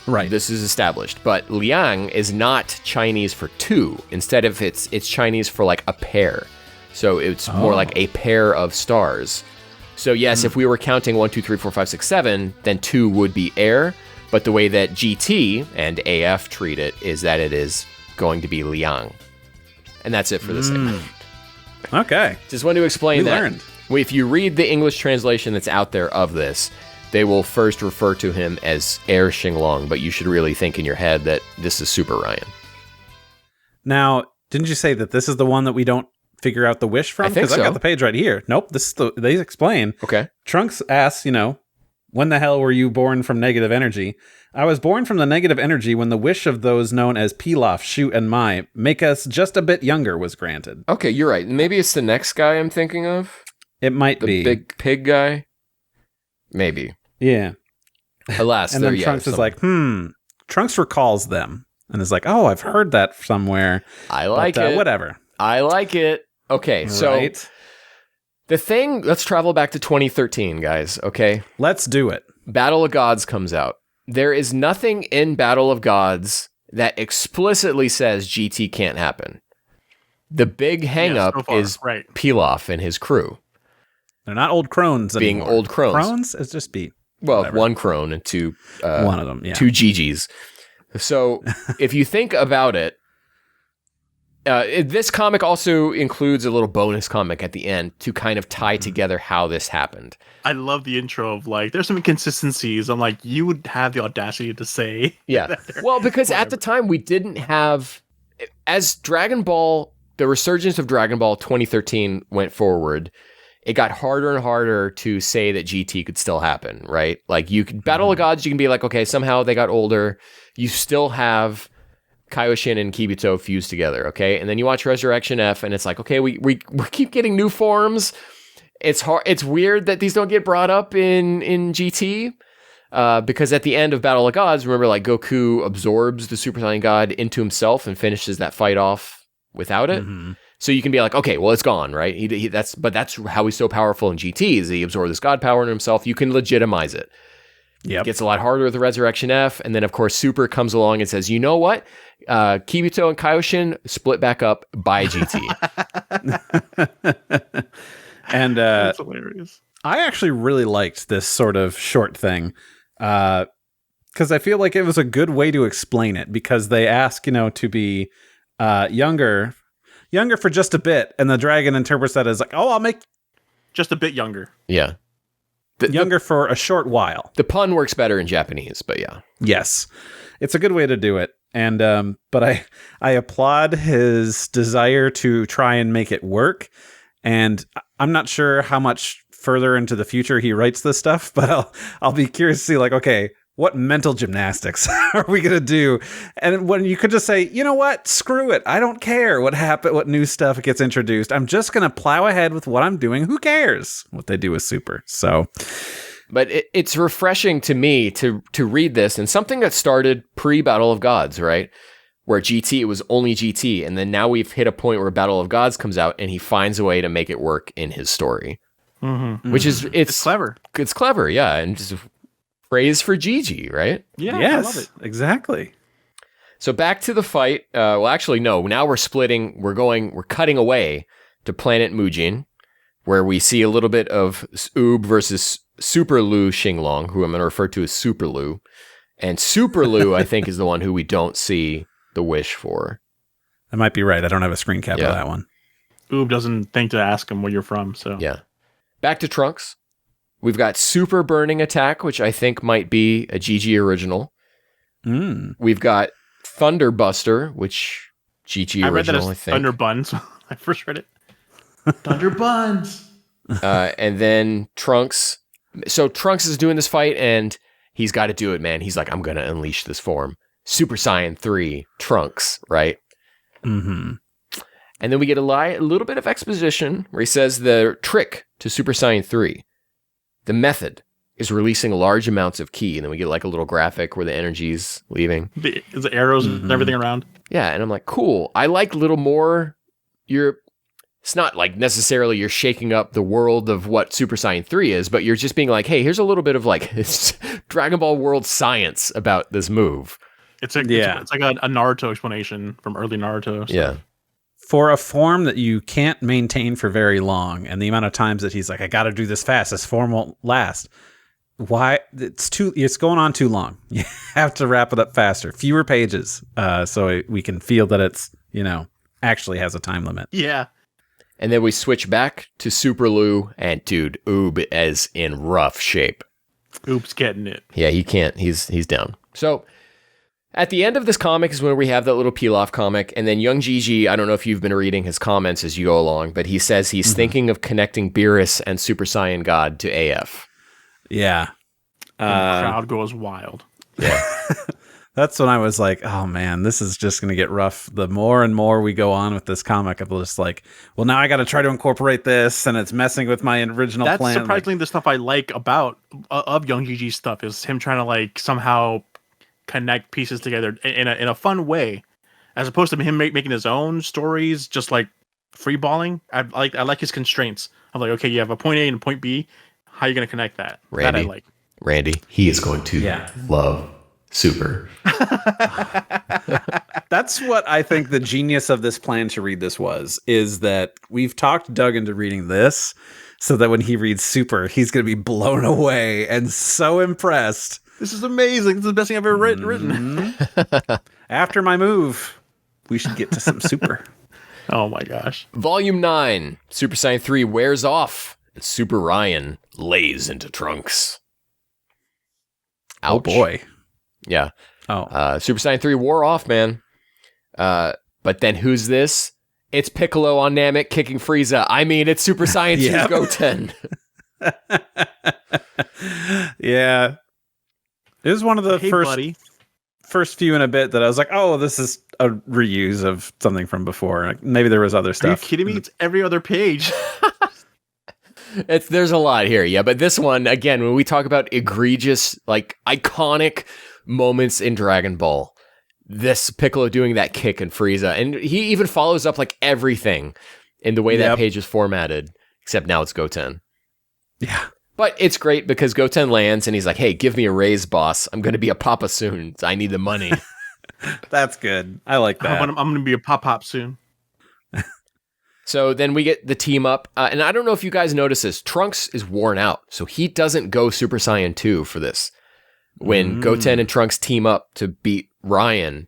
Right. This is established, but Liang is not Chinese for two. Instead of it's Chinese for like a pair. So it's more like a pair of stars. So yes, if we were counting 1, 2, 3, 4, 5, 6, 7, then 2 would be air. But the way that GT and AF treat it is that it is going to be Liang. And that's it for this segment. Okay. Just wanted to explain We that. learned. If you read the English translation that's out there of this, they will first refer to him as Air Xinglong, but you should really think in your head that this is Super Ryan. Now, didn't you say that this is the one that we don't figure out the wish from? I think I've so. got the page right here. Nope. This is they explain. Okay. Trunks asks, when the hell were you born from negative energy? I was born from the negative energy when the wish of those known as Pilaf, Shu, and Mai make us just a bit younger was granted. Okay, you're right. Maybe it's the next guy I'm thinking of. It might The be. big pig guy. Maybe. Yeah. Alas, And then Trunks is like, Trunks recalls them and is like, oh, I've heard that somewhere. I like it. Whatever. I like it. Okay, so Right? the thing, let's travel back to 2013, guys, okay? Let's do it. Battle of Gods comes out. There is nothing in Battle of Gods that explicitly says GT can't happen. The big hang-up so far, is right. Pilaf and his crew. They're not old crones Being anymore. old crones. Crones is just beat. Well, Whatever. one crone and two One of them, yeah. two Jijis. So if you think about it, this comic also includes a little bonus comic at the end to kind of tie together how this happened. I love the intro of like, there's some inconsistencies. I'm like, you would have the audacity to say. Yeah. Well, because at the time we didn't have, as Dragon Ball, the resurgence of Dragon Ball 2013 went forward, it got harder and harder to say that GT could still happen, right? Like you could Battle of Gods, you can be like, okay, somehow they got older. You still have Kaioshin and Kibito fused together, okay? And then you watch Resurrection F and it's like, okay, we keep getting new forms. It's hard. It's weird that these don't get brought up in GT. Because at the end of Battle of Gods, remember, like Goku absorbs the Super Saiyan God into himself and finishes that fight off without it. Mm-hmm. So you can be like, okay, well, it's gone, right? That's how he's so powerful in GT is he absorbed this God power in himself. You can legitimize it. Yep. It gets a lot harder with the Resurrection F, and then of course Super comes along and says, you know what? Kibito and Kaioshin split back up by GT. And That's hilarious. I actually really liked this sort of short thing because I feel like it was a good way to explain it because they ask, to be younger for just a bit. And the dragon interprets that as like, oh, I'll make Just a bit younger. Yeah. younger for a short while. The pun works better in Japanese, but yeah. Yes. It's a good way to do it. And but I applaud his desire to try and make it work. And I'm not sure how much further into the future he writes this stuff, but I'll be curious to see like, okay, what mental gymnastics are we going to do? And when you could just say, you know what, screw it. I don't care what happened, what new stuff gets introduced. I'm just going to plow ahead with what I'm doing. Who cares what they do with Super? So, but it's refreshing to me to read this and something that started pre-Battle of Gods, right? Where GT, it was only GT. And then now we've hit a point where Battle of Gods comes out and he finds a way to make it work in his story. Mm-hmm. Which is, It's clever. It's clever, yeah. And just praise for Jijii, right? Yeah, yes, I love it. exactly. So back to the fight. Well, actually, no. Now we're splitting. We're cutting away to Planet Mujin, where we see a little bit of Oob versus Super Lu Xinglong, who I'm going to refer to as Super Lu. And Super Lu, I think, is the one who we don't see the wish for. I might be right. I don't have a screen cap of that one. Oob doesn't think to ask him where you're from, so. Yeah. Back to Trunks. We've got Super Burning Attack, which I think might be a Jijii original. We've got Thunder Buster, which Jijii I read that original, I as think. Thunder Buns when I first read it. Thunder Buns. And then Trunks. So Trunks is doing this fight, and he's got to do it, man. He's like, I'm going to unleash this form. Super Saiyan 3, Trunks, right? Mm-hmm. And then we get a little bit of exposition where he says the trick to Super Saiyan 3, the method, is releasing large amounts of ki. And then we get like a little graphic where the energy's leaving. The arrows and everything around. Yeah, and I'm like, cool. I like a little more. It's not like necessarily you're shaking up the world of what Super Saiyan 3 is, but you're just being like, hey, here's a little bit of like Dragon Ball world science about this move. It's like a Naruto explanation from early Naruto. So. Yeah. For a form that you can't maintain for very long, and the amount of times that he's like, I got to do this fast, this form won't last. Why? It's going on too long. You have to wrap it up faster, fewer pages, so we can feel that it's, actually has a time limit. Yeah. And then we switch back to Super Lu, and dude, Oob is in rough shape. Oob's getting it. Yeah, he can't. He's down. So at the end of this comic is when we have that little peel-off comic, and then young Jijii, I don't know if you've been reading his comments as you go along, but he says he's thinking of connecting Beerus and Super Saiyan God to AF. Yeah. And the crowd goes wild. Yeah. That's when I was like, oh man, this is just going to get rough. The more and more we go on with this comic, I'm just like, well, now I got to try to incorporate this, and it's messing with my original That's plan. surprisingly the stuff I like about of Young Jijii stuff is him trying to like somehow connect pieces together in a fun way, as opposed to him making his own stories, just like freeballing. I like his constraints. I'm like, okay, you have a point A and a point B. How are you going to connect that? Randy, That I like. Randy, he is going to love Super. That's what I think the genius of this plan to read this is that we've talked Doug into reading this so that when he reads Super, he's going to be blown away and so impressed. This is amazing. This is the best thing I've ever written. After my move, we should get to some Super. Oh my gosh. Volume 9, Super Saiyan 3 wears off, and Super Ryan lays into Trunks. Ouch. Oh boy. Yeah. Oh. Super Saiyan 3 wore off, man. But then who's this? It's Piccolo on Namek kicking Frieza. I mean, it's Super Saiyan 2's Goten. Yeah. It was one of the first few in a bit that I was like, oh, this is a reuse of something from before. Like, maybe there was other stuff. Are you kidding me? It's every other page. There's a lot here, yeah. But this one, again, when we talk about egregious, like iconic moments in Dragon Ball, this Piccolo doing that kick and Frieza, and he even follows up like everything in the way that page is formatted, except now it's Goten. Yeah. But it's great because Goten lands and he's like, hey, give me a raise, boss. I'm going to be a papa soon. I need the money. That's good. I like that. I'm going to be a pop soon. So then we get the team up. And I don't know if you guys notice this. Trunks is worn out. So he doesn't go Super Saiyan 2 for this. When Goten and Trunks team up to beat Ryan,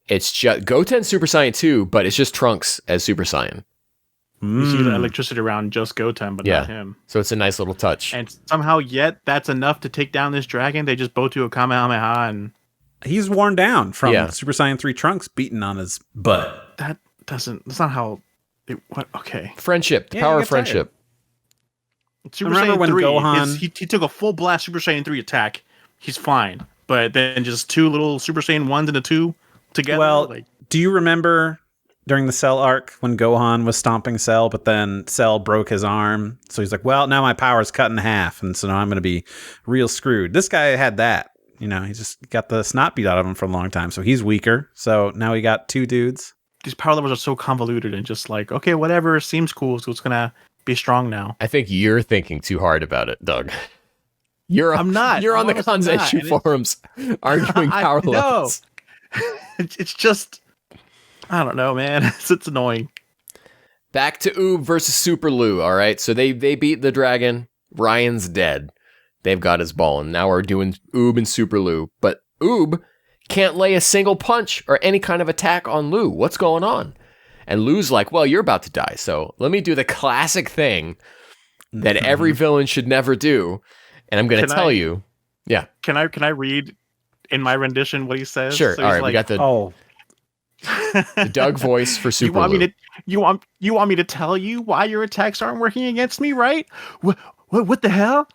it's just Goten Super Saiyan 2, but it's just Trunks as Super Saiyan. You see the electricity around just Goten, but not him. So it's a nice little touch. And somehow yet that's enough to take down this dragon. They just both do a Kamehameha and he's worn down from Super Saiyan 3 Trunks beating on his butt. That's not how okay. Friendship, the power of friendship. Super Saiyan 3, Gohan he took a full blast Super Saiyan 3 attack. He's fine. But then just two little Super Saiyan 1s and a 2 together. Well, do you remember during the Cell arc when Gohan was stomping Cell, but then Cell broke his arm? So he's like, well, now my power's cut in half, and so now I'm going to be real screwed. This guy had that. You know, he just got the snot beat out of him for a long time, so he's weaker. So now we got two dudes. These power levels are so convoluted and just like, okay, whatever seems cool, so it's going to be strong now. I think you're thinking too hard about it, Doug. I'm not. You're on the Kanzenshu forums arguing power levels. It's just, I don't know, man. It's annoying. Back to Oob versus Super Lou, all right? So they beat the dragon. Ryan's dead. They've got his ball, and now we're doing Oob and Super Lou. But Oob can't lay a single punch or any kind of attack on Lou. What's going on? And Lou's like, well, you're about to die, so let me do the classic thing that every villain should never do. And I'm going to tell you. Yeah. Can I read in my rendition what he says? Sure. So all right. We got the the Doug voice for Super Lou. You want me to tell you why your attacks aren't working against me, right? What the hell?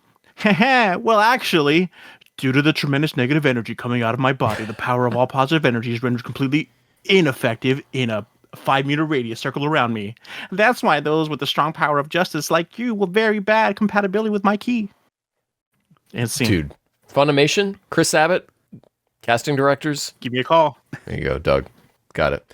Well, actually, due to the tremendous negative energy coming out of my body, the power of all positive energy is rendered completely ineffective in a 5-meter radius circle around me. That's why those with the strong power of justice like you will very bad compatibility with my ki. Dude, Funimation, Chris Abbott, casting directors. Give me a call. There you go, Doug. Got it.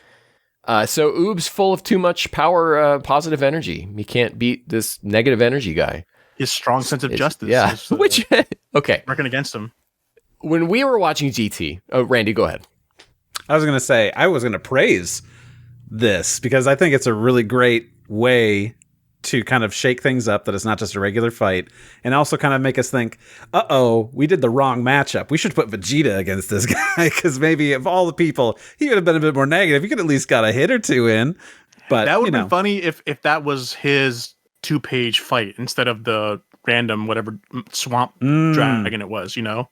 So Oob's full of too much power, positive energy. He can't beat this negative energy guy. His strong sense of justice. Yeah. Is, Which, okay. Working against him. When we were watching GT, Randy, go ahead. I was going to say, I was going to praise this because I think it's a really great way to kind of shake things up, that it's not just a regular fight, and also kind of make us think, we did the wrong matchup. We should put Vegeta against this guy, because maybe of all the people, he would have been a bit more negative. He could at least got a hit or two in. But that would have been funny if that was his 2-page fight instead of the random whatever swamp dragon it was, you know?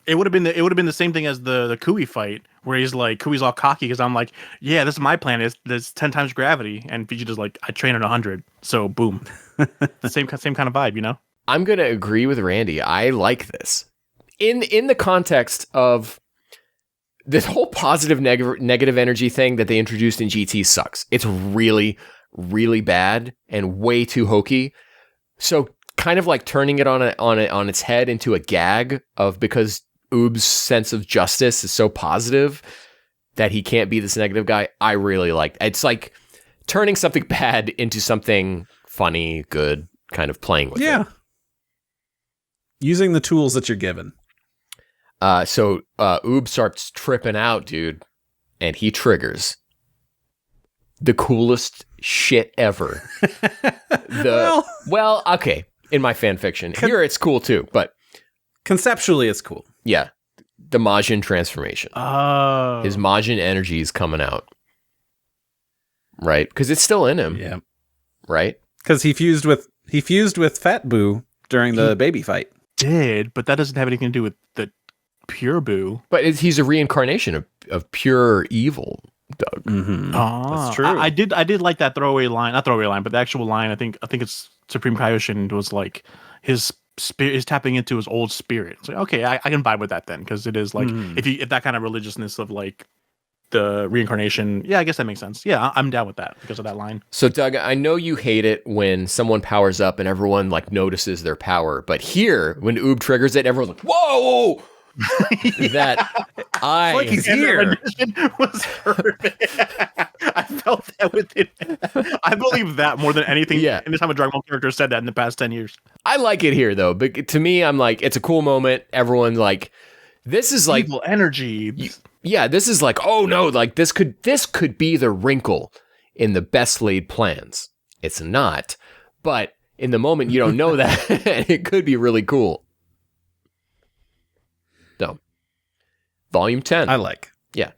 It would have been the same thing as the Kui fight, where he's like, Kui's all cocky because I'm like, yeah, this is my plan. There's 10 times gravity, and Vegeta's like, I train at 100, so boom. Same kind of vibe, you know. I'm gonna agree with Randy. I like this. in the context of this whole positive negative energy thing that they introduced in GT sucks. It's really, really bad and way too hokey. So kind of like turning it on its head into a gag of because Oob's sense of justice is so positive that he can't be this negative guy. I really like. It's like turning something bad into something funny, good, kind of playing with it. Using the tools that you're given. So Oob starts tripping out, dude, and he triggers the coolest shit ever. Well, okay, in my fan fiction. Here it's cool too, but conceptually it's cool. Yeah. The Majin transformation. Oh. His Majin energy is coming out. Right? Because it's still in him. Yeah. Right? Because he fused with Fat Boo during the baby fight. But that doesn't have anything to do with the pure Boo. But he's a reincarnation of pure evil, Doug. Mm-hmm. That's true. I did like that throwaway line, not throwaway line, but the actual line. I think it's Supreme Kaioshin was like his spirit is tapping into his old spirit. It's like, okay, I can vibe with that then, because it is like if that kind of religiousness of like the reincarnation, yeah, I guess that makes sense. Yeah, I'm down with that because of that line. So Doug, I know you hate it when someone powers up and everyone like notices their power, but here when Oob triggers it, everyone's like, whoa! Like he's here. Was perfect. I felt that with it. I believe that more than anything. Yeah. Anytime a Dragon Ball character said that in the past 10 years. I like it here though, but to me, I'm like, it's a cool moment. Everyone's like, this is like evil energy. Yeah, this is like, oh no, like this could be the wrinkle in the best laid plans. It's not, but in the moment you don't know that, and it could be really cool. So, Volume 10. I like. Yeah.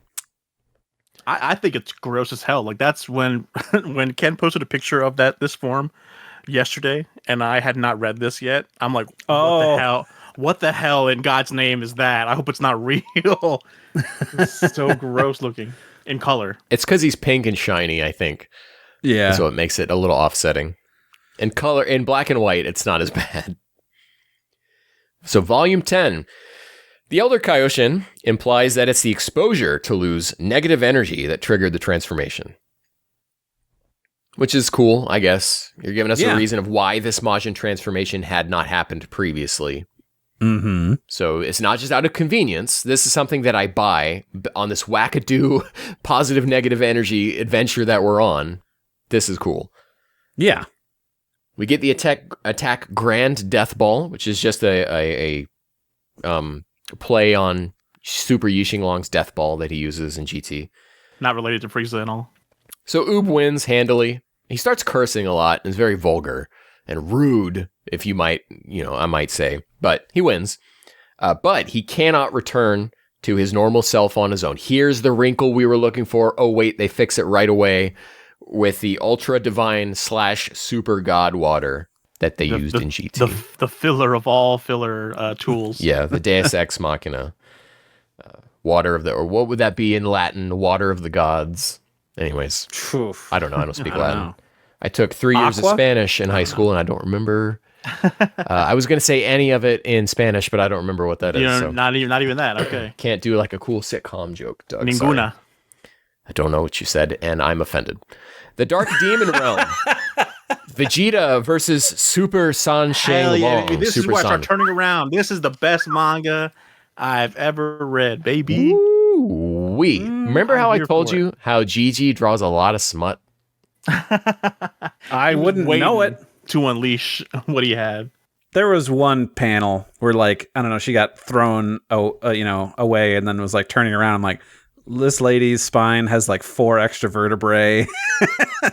I think it's gross as hell. Like that's when when Ken posted a picture of this form yesterday, and I had not read this yet. I'm like, what the hell? What the hell in God's name is that? I hope it's not real. It's so gross looking in color. It's because he's pink and shiny, I think. Yeah. So it makes it a little offsetting. In color, in black and white, it's not as bad. So Volume 10. The Elder Kaioshin implies that it's the exposure to lose negative energy that triggered the transformation. Which is cool, I guess. You're giving us a reason of why this Majin transformation had not happened previously. Mm-hmm. So it's not just out of convenience. This is something that I buy on this wackadoo positive negative energy adventure that we're on. This is cool. Yeah. We get the attack Grand Death Ball, which is just a play on Super Yixinglong's Death Ball that he uses in GT. Not related to Frieza and all. So Oob wins handily. He starts cursing a lot and is very vulgar and rude, if you might, I might say. But he wins. But he cannot return to his normal self on his own. Here's the wrinkle we were looking for. Oh, wait, they fix it right away with the Ultra Divine / Super God water that they used in GT. The filler of all filler tools. Yeah, the Deus Ex Machina. Water of or what would that be in Latin? Water of the gods. Anyways, I don't know. I don't speak Latin. I took 3 years of Spanish in high school, and I don't remember. I was going to say any of it in Spanish, but I don't remember what that is. So. Not even that. Okay. Can't do like a cool sitcom joke, Doug. Ninguna. Sorry. I don't know what you said, and I'm offended. The Dark Demon Realm. Vegeta versus Super San Shen Long. This is where I start turning around. This is the best manga I've ever read, baby. Ooh-wee. Remember how I told you how Jijii draws a lot of smut? I wouldn't know it. To unleash what he had. There was one panel where, like, I don't know, she got thrown, away, and then was like turning around. I'm like, this lady's spine has like 4 extra vertebrae.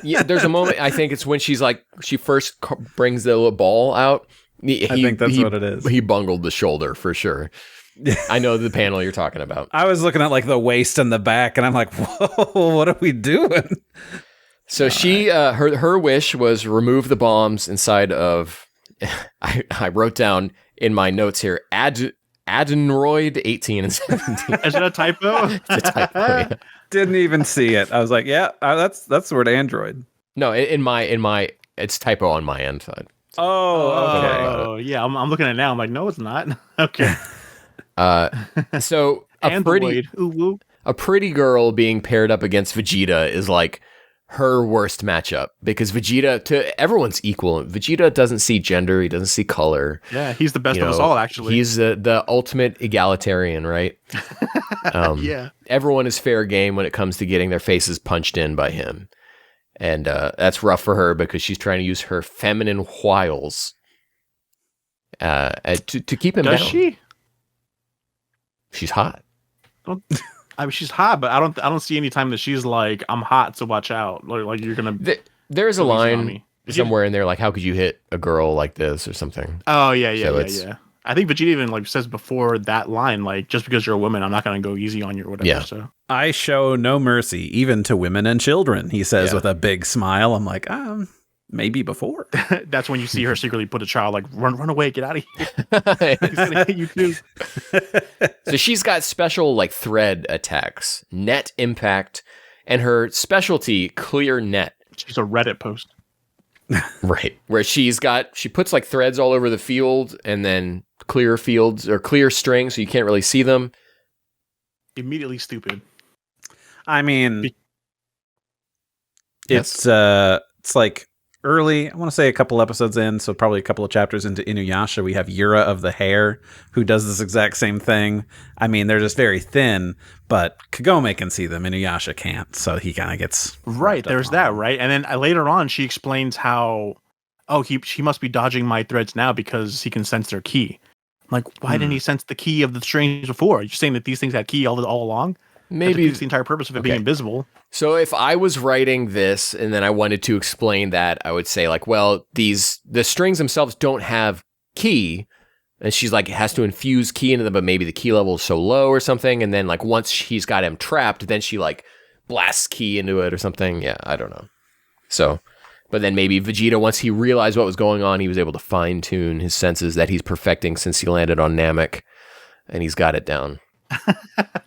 Yeah, there's a moment. I think it's when she first brings the little ball out. I think that's what it is. He bungled the shoulder for sure. I know the panel you're talking about. I was looking at like the waist and the back, and I'm like, whoa, what are we doing? So she, her wish was remove the bombs inside of, I wrote down in my notes here, Adenoid 18 and 17. Is that a typo? It's a typo, yeah. Didn't even see it. I was like, yeah, that's the word android. No, in my, it's typo on my end. Oh, okay. Oh, yeah. I'm looking at it now. I'm like, no, it's not. Okay. So And the Wade. Ooh, woo. a pretty girl being paired up against Vegeta is like her worst matchup because Vegeta to everyone's equal. Vegeta doesn't see gender, he doesn't see color. Yeah, he's the best of us all. Actually, he's the ultimate egalitarian, right? Yeah, everyone is fair game when it comes to getting their faces punched in by him, and that's rough for her because she's trying to use her feminine wiles to keep him down. Does she? She's hot. I mean, she's hot, but I don't see any time that she's like, "I'm hot, so watch out." Like you're gonna. There's a line somewhere in there, like, "How could you hit a girl like this?" or something. Oh yeah. I think Vegeta even like says before that line, like, "Just because you're a woman, I'm not gonna go easy on you or whatever." Yeah. So I show no mercy, even to women and children, he says with a big smile. I'm like, maybe before. That's when you see her secretly put a child like, run away, get out of here. He's gonna hit you too. So she's got special like thread attacks, net impact, and her specialty clear net. She's a Reddit post. Right. Where she puts like threads all over the field and then clear fields or clear strings so you can't really see them. Immediately stupid. I mean, Yes. it's like early, I want to say a couple episodes in, so probably a couple of chapters into Inuyasha, we have Yura of the Hair, who does this exact same thing. I mean, they're just very thin, but Kagome can see them, Inuyasha can't, so he kind of gets... Right, there's that, right? And then later on, she explains how, he must be dodging my threads now because he can sense their ki. I'm like, why didn't he sense the ki of the strings before? You're saying that these things had ki all along? Maybe it's the entire purpose of it being invisible. So if I was writing this and then I wanted to explain that, I would say like, well, the strings themselves don't have ki, and she's like has to infuse ki into them, but maybe the ki level is so low or something, and then like once she's got him trapped, then she like blasts ki into it or something. Yeah, I don't know. So, but then maybe Vegeta, once he realized what was going on, he was able to fine tune his senses that he's perfecting since he landed on Namek, and he's got it down.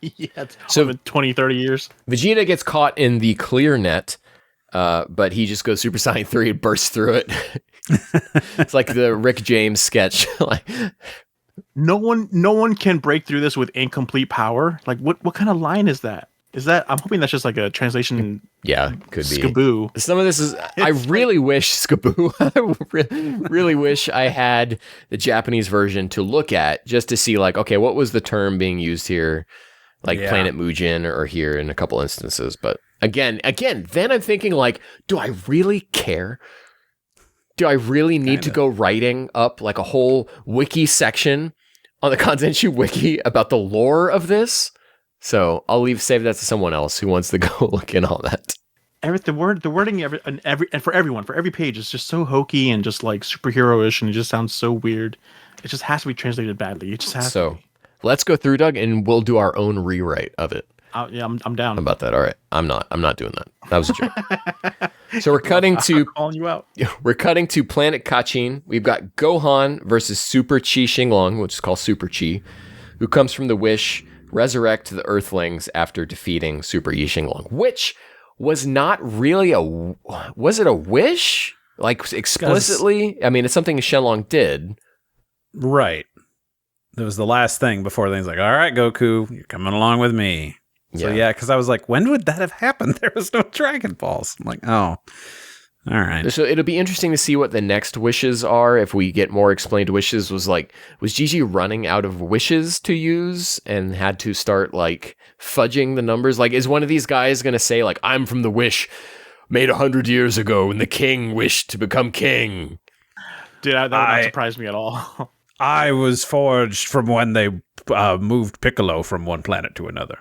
Yeah, it's been 20, 30 years. Vegeta gets caught in the clear net, but he just goes Super Saiyan 3 and bursts through it. It's like the Rick James sketch. Like, no one can break through this with incomplete power. Like, what kind of line is that? I'm hoping that's just like a translation. Yeah, could be. Skaboo. Some of this is, I really wish Skaboo, I really wish I had the Japanese version to look at just to see like, okay, what was the term being used here? Like Planet Mujin or here in a couple instances. But again, then I'm thinking like, do I really care? Do I really need to go writing up like a whole wiki section on the Kanzenshu wiki about the lore of this? So I'll save that to someone else who wants to go look in all that. The wording and for every page is just so hokey and just like superhero-ish, and it just sounds so weird. It just has to be translated badly. It just has to be. Let's go through, Doug, and we'll do our own rewrite of it. Yeah, I'm down. How about that? All right. I'm not doing that. That was a joke. So we're cutting to calling you out. We're cutting to Planet Kachin. We've got Gohan versus Super Chi Shinglong, which is called Super Chi, who comes from the wish resurrect the Earthlings after defeating Super Yi Shinglong, which was not really was it a wish? Like explicitly? I mean, it's something Shenlong did. Right. That was the last thing before things like, all right, Goku, you're coming along with me. So yeah, because I was like, when would that have happened? There was no Dragon Balls. I'm like, oh, all right. So it'll be interesting to see what the next wishes are. If we get more explained wishes, was Jijii running out of wishes to use and had to start like fudging the numbers? Like, is one of these guys going to say like, I'm from the wish made 100 years ago when the king wished to become king? Dude, that would not surprise me at all. I was forged from when they moved Piccolo from one planet to another.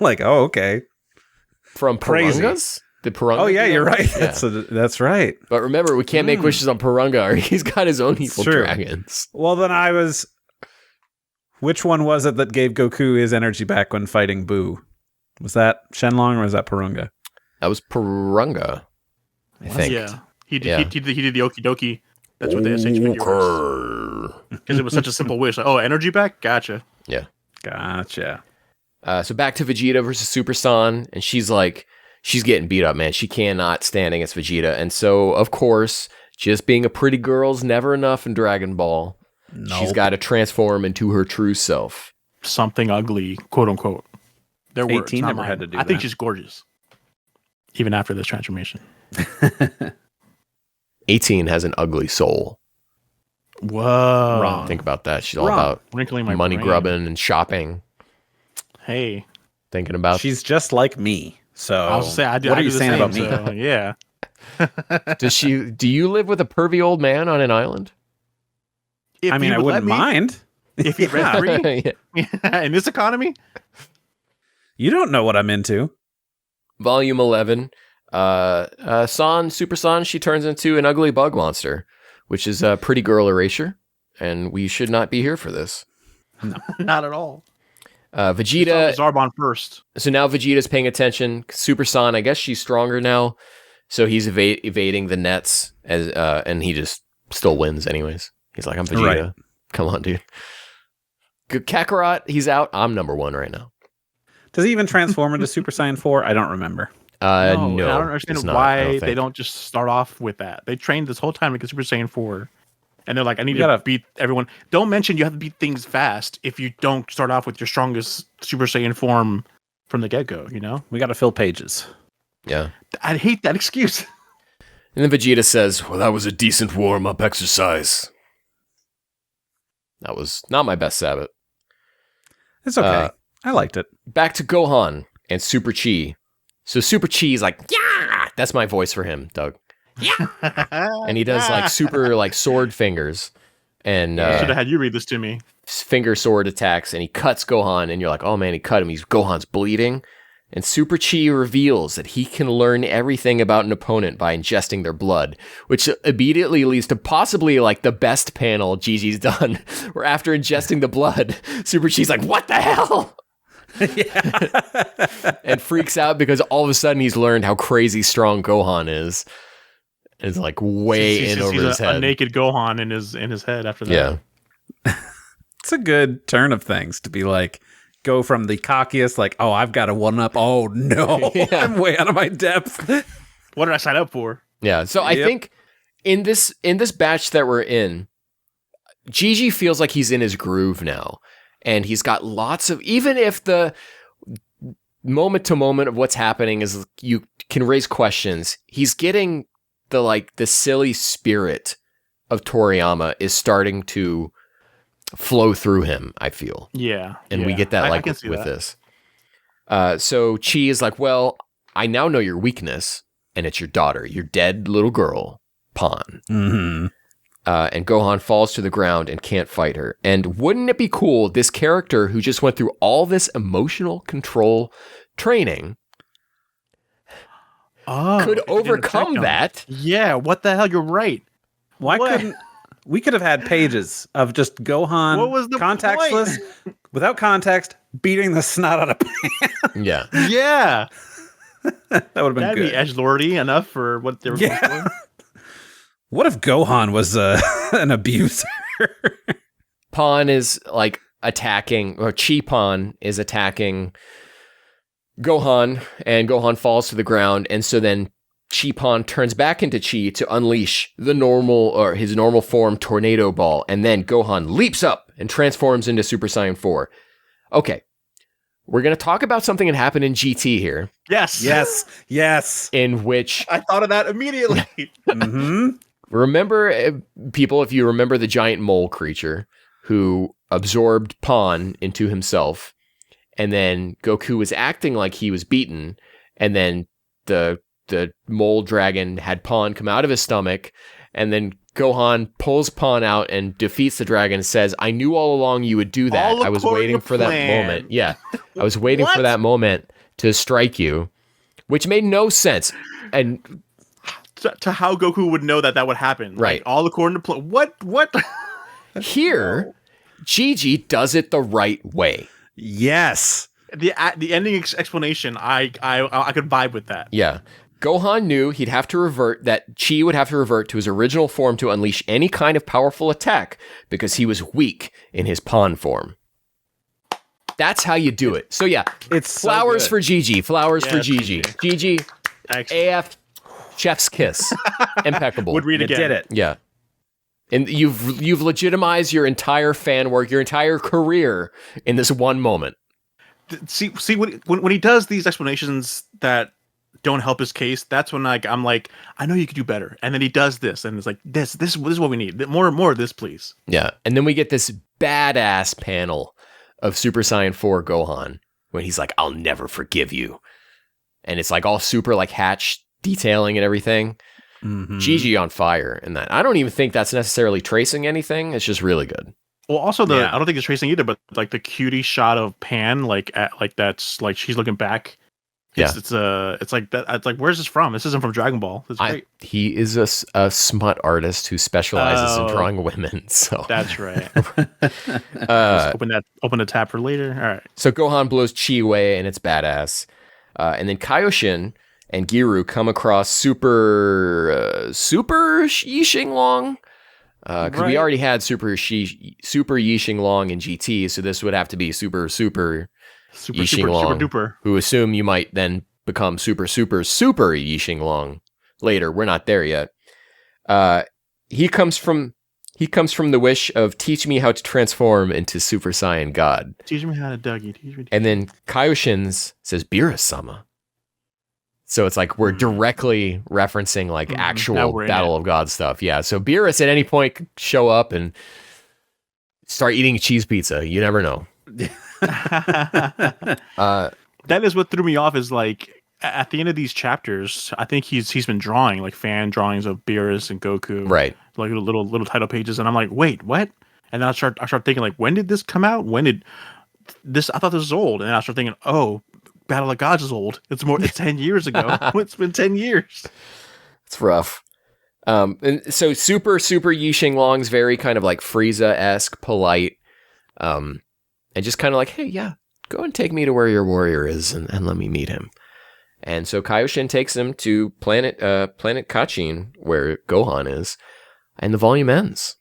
Like, oh, okay. From Pirangas? The Piranga? Oh, yeah, you're right. Yeah. That's right. But remember, we can't make wishes on Piranga, or he's got his own evil dragons. Well, then which one was it that gave Goku his energy back when fighting Boo? Was that Shenlong or was that Piranga? That was Piranga, I think. Yeah. He did the okie dokie. That's what the SH video was. Because it was such a simple wish. Like, oh, energy back? Gotcha. Yeah. Gotcha. So back to Vegeta versus Super San, and she's getting beat up, man. She cannot stand against Vegeta. And so, of course, just being a pretty girl's never enough in Dragon Ball. She's got to transform into her true self. Something ugly, quote unquote. Their words, 18 not never mine. had to do I think that. she's gorgeous, even after this transformation. 18 has an ugly soul. Whoa. Wrong. Think about that. She's all Wrong. about Wrinkling my money brain. grubbing and shopping. Hey, Thinking about She's just like me. So I was say, what are you saying about me? So, yeah. do you live with a pervy old man on an island? If I mean, you I would wouldn't let me, mind. if you read free Yeah. in this economy. You don't know what I'm into. Volume 11. Super San, she turns into an ugly bug monster, which is a pretty girl erasure, and we should not be here for this. Not at all. Vegeta. Zarbon first. So now Vegeta's paying attention. Super San, I guess she's stronger now, so he's evading the nets and he just still wins anyways. He's like, I'm Vegeta. Right. Come on, dude. Kakarot, he's out. I'm number 1 right now. Does he even transform into Super Saiyan 4? I don't remember. No, I don't understand it's not, I why don't they think. don't just start off with that. They trained this whole time to get Super Saiyan 4. And they're like, I need You gotta- to beat everyone. Don't mention you have to beat things fast if you don't start off with your strongest Super Saiyan form from the get-go, you know? We got to fill pages. Yeah. I hate that excuse. And then Vegeta says, well, that was a decent warm-up exercise. That was not my best Sabbath. It's okay. I liked it. Back to Gohan and Super Chi. So Super Chi is like, yeah! That's my voice for him, Doug. And he does like super like sword fingers and I should have had you read this to me. finger sword attacks, and he cuts Gohan, and you're like, oh man, he cut him. Gohan's bleeding. And Super Chi reveals that he can learn everything about an opponent by ingesting their blood, which immediately leads to possibly like the best panel Jiji's done, where after ingesting the blood, Super Chi's like, what the hell? And freaks out because all of a sudden he's learned how crazy strong Gohan is. It's like way in over his head. A naked Gohan in his head after that. Yeah. It's a good turn of things to be like, go from the cockiest, like, oh, I've got a one-up. Oh, no, Yeah. I'm way out of my depth. What did I sign up for? Yeah. So I think in this batch that we're in, Jijii feels like he's in his groove now. And he's got lots of, even if the moment to moment of what's happening is you can raise questions, he's getting the silly spirit of Toriyama is starting to flow through him, I feel. Yeah. And we get that I like can see with that. this. So Chi is like, well, I now know your weakness, and it's your daughter, your dead little girl, Pan. Mm-hmm. And Gohan falls to the ground and can't fight her. And wouldn't it be cool, this character who just went through all this emotional control training could overcome that. Yeah, what the hell? You're right. Why What? couldn't we could have had pages of just Gohan What was the contextless, without context, beating the snot out of Pan? Yeah. Yeah. That would have been That'd good. be edgelordy enough for what they were going for. What if Gohan was an abuser? Pan is like attacking, or Chi Pan is attacking Gohan, and Gohan falls to the ground, and so then Chi Pan turns back into Chi to unleash his normal form tornado ball, and then Gohan leaps up and transforms into Super Saiyan 4. Okay, we're gonna talk about something that happened in GT here, Yes. Yes. in which I thought of that immediately. Mm-hmm. remember, people, if you remember the giant mole creature who absorbed Pan into himself. And then Goku was acting like he was beaten, and then the mole dragon had Pan come out of his stomach, and then Gohan pulls Pan out and defeats the dragon and says, I knew all along you would do that. All I was according waiting to for that plan." moment. Yeah. I was waiting for What? that moment to strike you, which made no sense. And to how Goku would know that would happen. Right. Like, all according to plan. What? here, Jijii does it the right way. Yes. The ending explanation, I could vibe with that. Yeah. Gohan knew he'd have to revert, that Chi would have to revert to his original form to unleash any kind of powerful attack because he was weak in his Pan form. That's how you do it. So yeah, It's so flowers good. for Jijii, flowers for Yes, Jijii. Jijii, Excellent. AF, chef's kiss. Impeccable. Would read You again. did it. Yeah. And you've legitimized your entire fan work, your entire career in this one moment. See when he does these explanations that don't help his case, that's when I'm like, I know you could do better. And then he does this, and it's like this is what we need. More of this, please. Yeah, and then we get this badass panel of Super Saiyan 4 Gohan when he's like, "I'll never forgive you," and it's like all super like hatch detailing and everything. Jijii on fire in that. I don't even think that's necessarily tracing anything. It's just really good. Well, also I don't think it's tracing either, but like the cutie shot of Pan, like that's like she's looking back. It's like that. It's like, where's this from? This isn't from Dragon Ball. It's great. He is a smut artist who specializes in drawing women. So that's right. Open the tab for later. All right. So Gohan blows Chi away, and it's badass. And then Kaioshin and Giru come across super Yixing Long. Because we already had super Yixing Long in GT, so this would have to be super Yixing Long, super duper. Who assume you might then become super Yixing Long later. We're not there yet. He comes from the wish of teach me how to transform into Super Saiyan God. Teach me how to Dougie. And then Kaioshin's says Beerus-sama. So it's like we're directly referencing like actual Battle of God stuff. Yeah. So Beerus at any point could show up and start eating a cheese pizza. You never know. That is what threw me off, is like at the end of these chapters, I think he's been drawing like fan drawings of Beerus and Goku. Right. Like little title pages. And I'm like, wait, what? And then I start thinking like, when did this come out? When did this? I thought this was old. And I start thinking, oh, Battle of Gods is old. It's 10 years ago. It's been 10 years. It's rough. And so super Yixing Long's very kind of like Frieza-esque, polite, and just kind of like, hey, yeah, go and take me to where your warrior is and let me meet him. And so Kaioshin takes him to planet Kachin, where Gohan is, and the volume ends.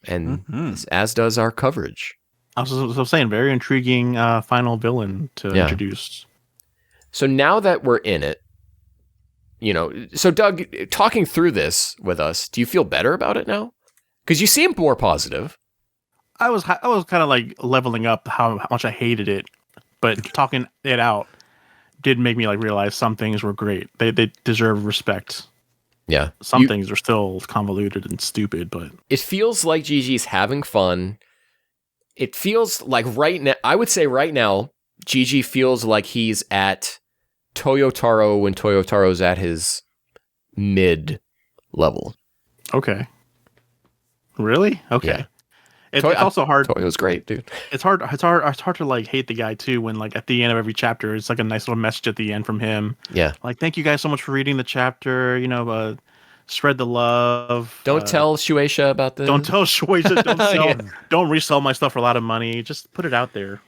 And as does our coverage. I was saying, very intriguing final villain to introduce. So now that we're in it, so Doug, talking through this with us, do you feel better about it now? Because you seem more positive. I was kind of like leveling up how much I hated it, but talking it out did make me like realize some things were great. They deserve respect. Yeah. Some things are still convoluted and stupid, but it feels like Jiji's having fun. It feels like right now, I would say right now, Jijii feels like he's at Toyotaro when Toyotaro's at his mid level. Okay. Really? Okay. Yeah. It's also hard. Toyo's great, dude. It's hard to like hate the guy too when like at the end of every chapter it's like a nice little message at the end from him. Yeah. Like, thank you guys so much for reading the chapter. Spread the love. Don't tell Shueisha about this. Don't tell Shueisha. Don't resell my stuff for a lot of money. Just put it out there.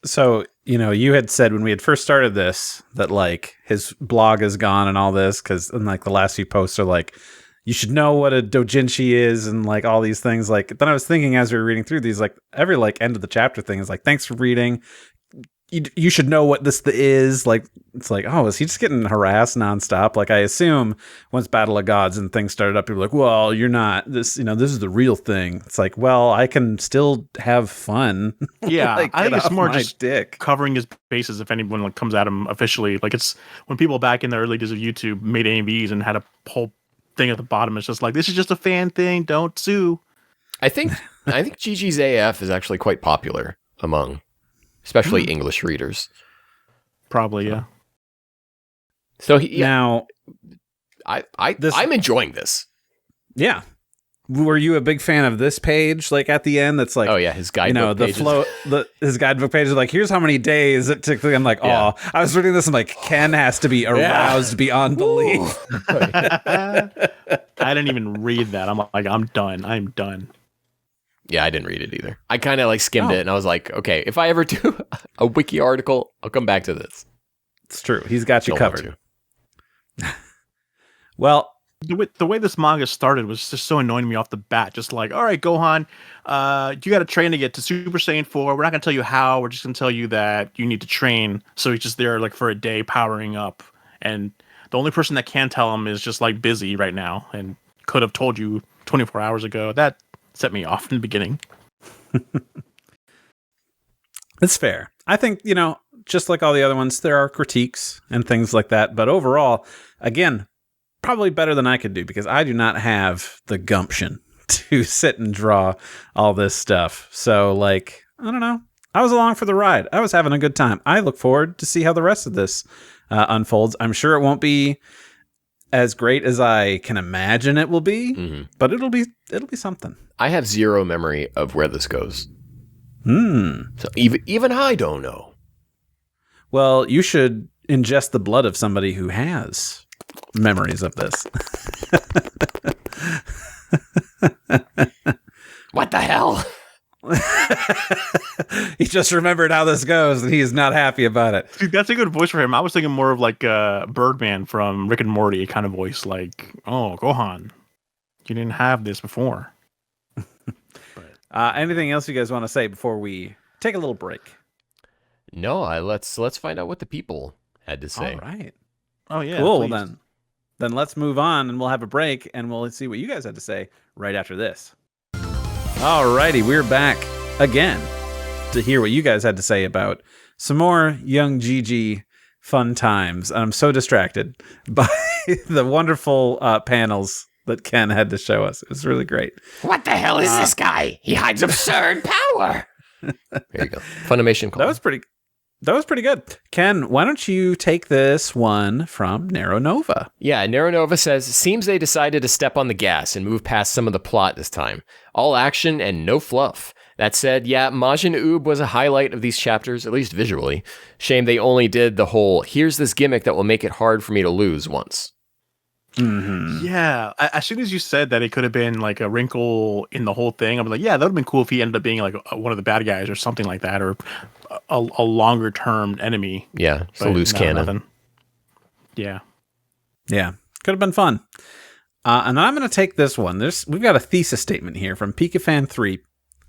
So, you had said when we had first started this that like his blog is gone and all this, because in like the last few posts are like, you should know what a doujinshi is and like all these things. Like, then I was thinking as we were reading through these, like every like end of the chapter thing is like, thanks for reading. You should know what this is. Like, it's like, oh, is he just getting harassed nonstop? Like, I assume once Battle of Gods and things started up, people were like, well, you're not this, this is the real thing. It's like, well, I can still have fun. Yeah. Like, I think it's more just dick. Covering his bases if anyone like comes at him officially. Like, it's when people back in the early days of YouTube made AMVs and had a whole thing at the bottom. It's just like, this is just a fan thing. Don't sue. I think Jiji's AF is actually quite popular among especially English readers. Probably, yeah. So now, I'm enjoying this. Yeah. Were you a big fan of this page? Like at the end, that's like, oh yeah, his guidebook the pages. flow, his guidebook page is like, here's how many days it took. I'm like, oh, I was reading this. I'm like, Ken has to be aroused beyond belief. I didn't even read that. I'm like, I'm done. I'm done. Yeah, I didn't read it either. I kind of like skimmed it and I was like, okay, if I ever do a wiki article, I'll come back to this. It's true. He's got you covered. Well, the way this manga started was just so annoying to me off the bat. Just like, all right, Gohan, you got to train to get to Super Saiyan 4. We're not going to tell you how. We're just going to tell you that you need to train. So he's just there like for a day powering up. And the only person that can tell him is just like busy right now and could have told you 24 hours ago. That set me off in the beginning. It's fair. I think, just like all the other ones, there are critiques and things like that. But overall, again, probably better than I could do because I do not have the gumption to sit and draw all this stuff. So, I don't know. I was along for the ride. I was having a good time. I look forward to see how the rest of this unfolds. I'm sure it won't be as great as I can imagine it will be, but it'll be something. I have zero memory of where this goes. So even I don't know. Well, you should ingest the blood of somebody who has memories of this. What the hell? He just remembered how this goes, and he's not happy about it. Dude, that's a good voice for him. I was thinking more of like Birdman from Rick and Morty kind of voice, like, "Oh, Gohan, you didn't have this before." Anything else you guys want to say before we take a little break? No, let's find out what the people had to say. All right. Oh yeah. Cool. Please. Then let's move on, and we'll have a break, and we'll see what you guys had to say right after this. All righty, we're back again to hear what you guys had to say about some more young Jijii fun times. I'm so distracted by the wonderful panels that Ken had to show us. It was really great. What the hell is this guy? He hides absurd power. There you go. Funimation call. That was pretty good. Ken, why don't you take this one from Narrow Nova? Yeah, Narrow Nova says, seems they decided to step on the gas and move past some of the plot this time. All action and no fluff. That said, yeah, Majin Oob was a highlight of these chapters, at least visually. Shame they only did the whole, here's this gimmick that will make it hard for me to lose once. Mm-hmm. Yeah, as soon as you said that it could have been like a wrinkle in the whole thing, I'm like, yeah, that would have been cool if he ended up being like one of the bad guys or something like that, or a longer term enemy. Yeah, it's a loose cannon. Nothing. Yeah, could have been fun. And then I'm going to take this one. We've got a thesis statement here from PikaFan3.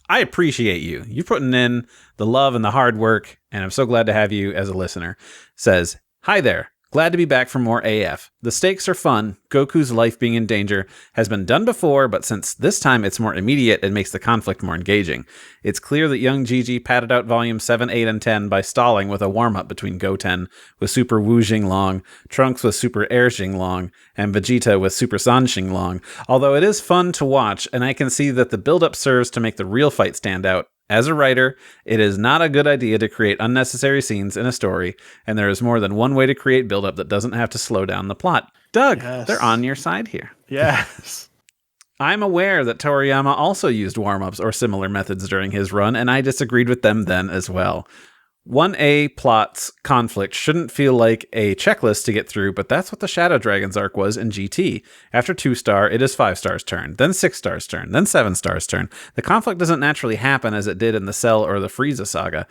I appreciate you. You're putting in the love and the hard work, and I'm so glad to have you as a listener. Says, hi there. Glad to be back for more AF. The stakes are fun. Goku's life being in danger has been done before, but since this time it's more immediate, it makes the conflict more engaging. It's clear that young Jijii padded out volumes 7, 8, and 10 by stalling with a warm-up between Goten with Super Wu Xinglong, Trunks with Super Air Xinglong, and Vegeta with Super San Xinglong. Although it is fun to watch, and I can see that the build-up serves to make the real fight stand out. As a writer, it is not a good idea to create unnecessary scenes in a story, and there is more than one way to create build-up that doesn't have to slow down the plot. Doug, Yes. They're on your side here. yes. I'm aware that Toriyama also used warm-ups or similar methods during his run, and I disagreed with them then as well. 1A plot's conflict shouldn't feel like a checklist to get through, but that's what the Shadow Dragons arc was in GT. After 2-star, it is 5-star's turn, then 6-star's turn, then 7-star's turn. The conflict doesn't naturally happen as it did in the Cell or the Frieza saga.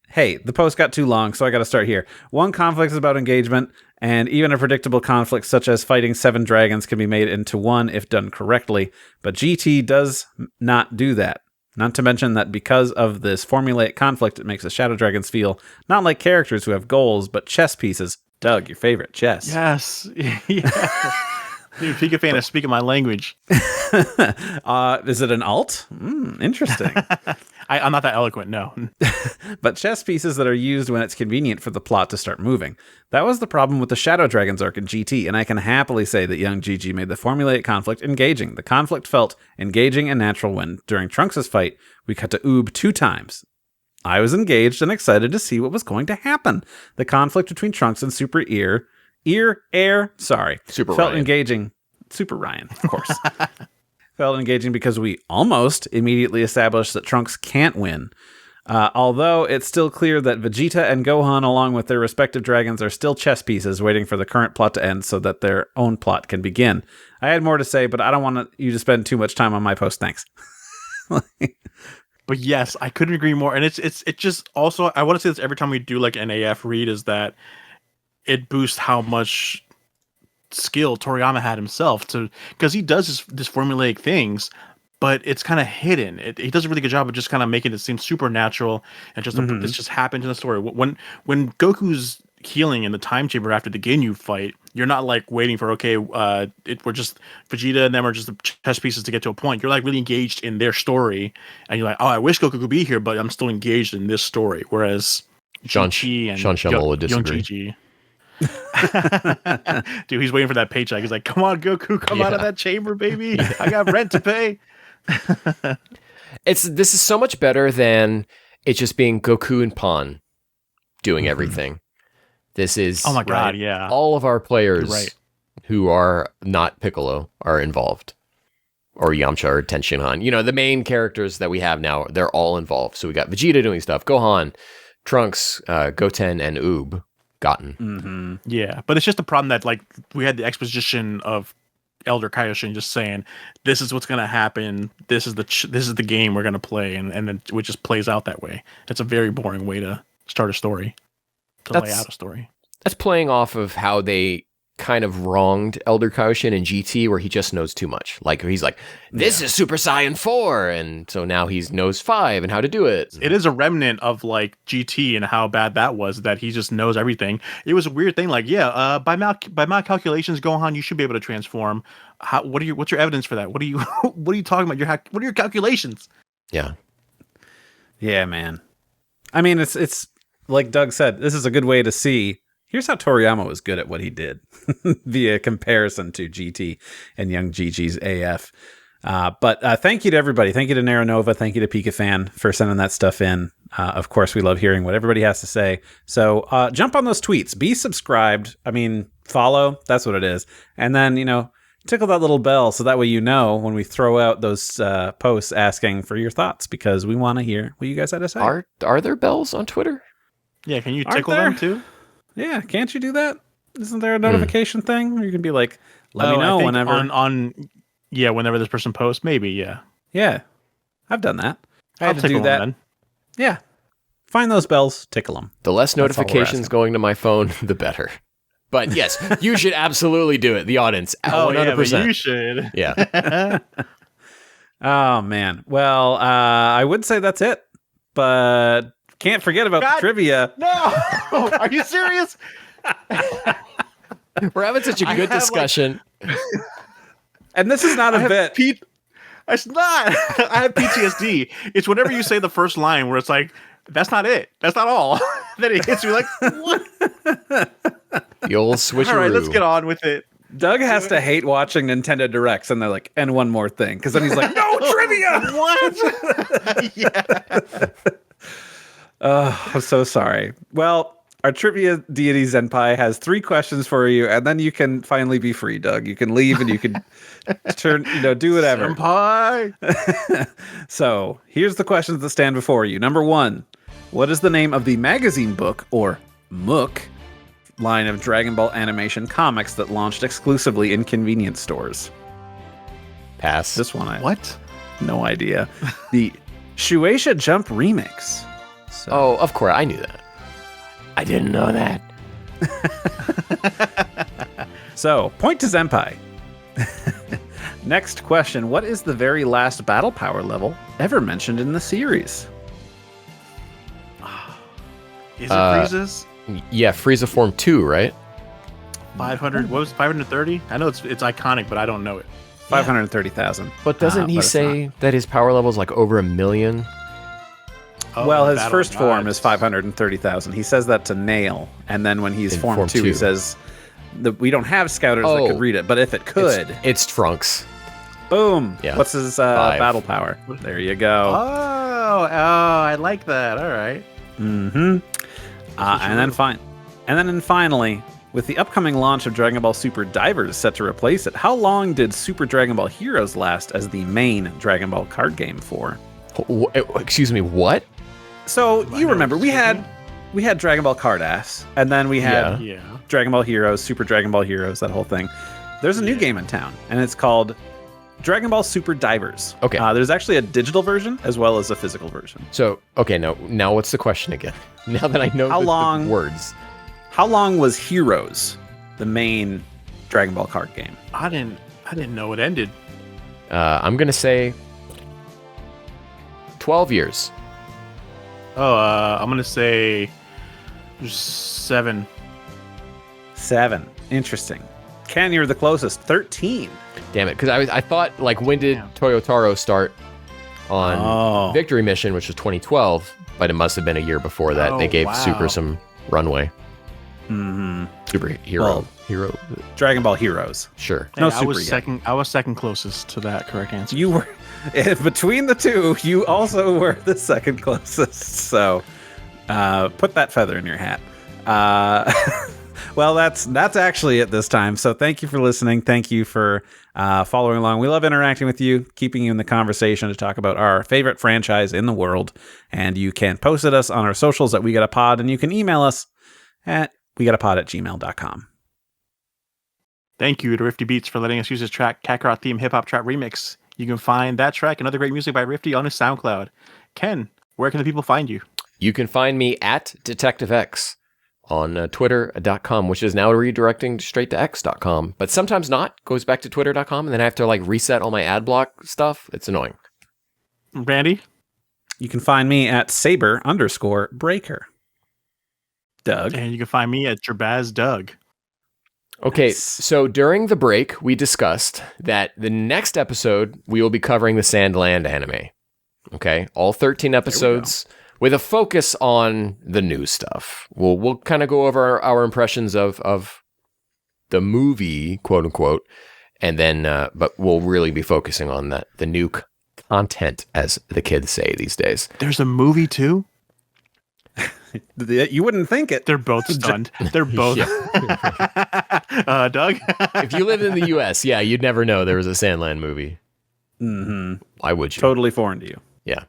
Hey, the post got too long, so I gotta start here. One conflict is about engagement, and even a predictable conflict such as fighting 7 dragons can be made into one if done correctly, but GT does not do that. Not to mention that because of this formulaic conflict, it makes the Shadow Dragons feel not like characters who have goals, but chess pieces. Doug, your favorite chess. Yes. yeah. Dude, PikaFan is speaking my language. Is it an alt? Interesting. I'm not that eloquent, no. But chess pieces that are used when it's convenient for the plot to start moving. That was the problem with the Shadow Dragons arc in GT, and I can happily say that young Jijii made the formulaic conflict engaging. The conflict felt engaging and natural when, during Trunks' fight, we cut to Oob 2 times. I was engaged and excited to see what was going to happen. The conflict between Trunks and Super Super felt Ryan. engaging. Super Ryan, of course. Felt engaging because we almost immediately established that Trunks can't win. Although it's still clear that Vegeta and Gohan, along with their respective dragons, are still chess pieces waiting for the current plot to end so that their own plot can begin. I had more to say, but I don't want you to spend too much time on my post. Thanks. But yes, I couldn't agree more. And it just also, I want to say this every time we do like an AF read, is that it boosts how much skill Toriyama had himself because he does this formulaic things, but it's kind of hidden. He does a really good job of just kind of making it seem supernatural and just this just happens in the story. When Goku's healing in the time chamber after the Ginyu fight, you're not like waiting for we're just Vegeta and them are just the chess pieces to get to a point. You're like really engaged in their story, and you're like, oh, I wish Goku could be here, but I'm still engaged in this story. Whereas Sean Jijii and Schimmel would disagree. Jijii. Dude, he's waiting for that paycheck. He's like, come on, Goku, come out of that chamber, baby. I got rent to pay. This is so much better than it just being Goku and Pan doing everything. This is oh my god, yeah. All of our players who are not Piccolo are involved. Or Yamcha or Tenshinhan. You know, the main characters that we have now, they're all involved. So we got Vegeta doing stuff, Gohan, Trunks, Goten, and Oob. Yeah, but it's just the problem that like we had the exposition of Elder Kaioshin just saying this is what's gonna happen, this is the game we're gonna play, and then it just plays out that way. It's a very boring way to start a story, lay out a story. That's playing off of how they kind of wronged Elder Kaioshin in GT, where he just knows too much. Like he's like, this is Super Saiyan 4, and so now he knows 5 and how to do it. It is a remnant of like GT and how bad that was, that he just knows everything. It was a weird thing. Like, by my calculations, Gohan, you should be able to transform. What's your evidence for that? What are you talking about? What are your calculations? Yeah, man. I mean, it's like Doug said. This is a good way to see. Here's how Toriyama was good at what he did via comparison to GT and young Jijii's AF. But thank you to everybody. Thank you to Naronova. Thank you to PikaFan for sending that stuff in. Of course, we love hearing what everybody has to say. So jump on those tweets. Be subscribed. I mean, follow. That's what it is. And then, tickle that little bell so that way you know when we throw out those posts asking for your thoughts, because we want to hear what you guys had to say. Are there bells on Twitter? Yeah, can you tickle them too? Yeah, can't you do that? Isn't there a notification thing where you can be like, let me know whenever whenever this person posts, maybe, yeah. Yeah, I've done that. I I'll had to do that. Then. Yeah, find those bells, tickle them. The less notifications going to my phone, the better. But yes, you should absolutely do it. The audience, 100%. Yeah, you should. Yeah. Oh man. Well, I would say that's it, but can't forget about the trivia. No, are you serious? We're having such a good discussion. And this is not a bit. It's not. I have PTSD. It's whenever you say the first line where it's like, that's not it. That's not all. Then it hits you like, what? The old switcheroo. All right, let's get on with it. Doug has to hate watching Nintendo Directs, and they're like, and one more thing. Because then he's like, no, trivia! What? Yeah. I'm so sorry. Well, our Trivia Deity Zenpai has 3 questions for you, and then you can finally be free, Doug. You can leave and you can do whatever. Senpai! So, here's the questions that stand before you. Number 1, what is the name of the magazine book, or MOOC, line of Dragon Ball animation comics that launched exclusively in convenience stores? Pass. This one, What? No idea. The Shueisha Jump Remix. So. Oh, of course. I knew that. I didn't know that. So, point to Zenpai. Next question. What is the very last battle power level ever mentioned in the series? Is it Frieza's? Yeah, Frieza Form 2, right? 500. What was it, 530? I know it's iconic, but I don't know it. 530,000. But doesn't he say that his power level is like over 1 million? Oh, well, his first form is 530,000. He says that to Nail, and then when he's form 2, he says that we don't have scouters that could read it, but if it could, it's Trunks. Boom. Yeah. What's his battle power? There you go. Oh, I like that. All right. Mm-hmm. And then finally, with the upcoming launch of Dragon Ball Super Divers set to replace it, how long did Super Dragon Ball Heroes last as the main Dragon Ball card game for? Excuse me, what? So you remember we had Dragon Ball Card Ass, and then we had Dragon Ball Heroes, Super Dragon Ball Heroes, that whole thing. There's a new game in town, and it's called Dragon Ball Super Divers. Okay. There's actually a digital version as well as a physical version. So, okay, now what's the question again? Now that I know the words. How long was Heroes, the main Dragon Ball card game? I didn't know it ended. I'm going to say 12 years. Oh, I'm going to say 7. 7. Interesting. Ken, you're the closest. 13. Damn it, because I thought, like, when did Toyotaro start on Victory Mission, which was 2012, but it must have been a year before that. They gave Super some runway. Mm-hmm. Superhero. Hero. Dragon Ball Heroes. Sure. No I Super was yet. second. I was second closest to that correct answer. You were between the two. You also were the second closest. So put that feather in your hat. Well, that's actually it this time. So thank you for listening. Thank you for following along. We love interacting with you, keeping you in the conversation to talk about our favorite franchise in the world. And you can post at us on our socials at We Got a Pod, and you can email us at wegottapod@gmail.com. Thank you to Rifti Beats for letting us use his track Kakarot theme hip hop trap remix. You can find that track and other great music by Rifti on his SoundCloud. Ken, where can the people find you? You can find me at Detective X on twitter.com, which is now redirecting straight to x.com, but sometimes not. Goes back to twitter.com, and then I have to like reset all my ad block stuff. It's annoying. Randy? You can find me at Saber_Breaker. Doug? And you can find me at Jabaz Doug. Okay, Nice. so during the break, we discussed that the next episode, we will be covering the Sandland anime. Okay, all 13 episodes with a focus on the new stuff. We'll kind of go over our impressions of the movie, quote unquote, and then, but we'll really be focusing on the new content, as the kids say these days. There's a movie too? You wouldn't think it. They're both stunned. They're both. Doug? If you lived in the U.S., yeah, you'd never know there was a Sandland movie. Mm-hmm. Why would you? Totally foreign to you. Yeah.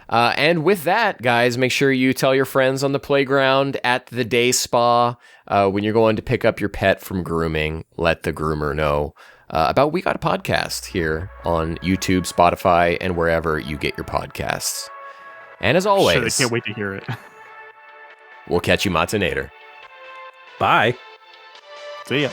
And with that, guys, make sure you tell your friends on the playground, at the day spa, when you're going to pick up your pet from grooming, let the groomer know about We Got a Podcast here on YouTube, Spotify, and wherever you get your podcasts. And as always, Sure, I can't wait to hear it. we'll catch you Matanator. Bye. See ya.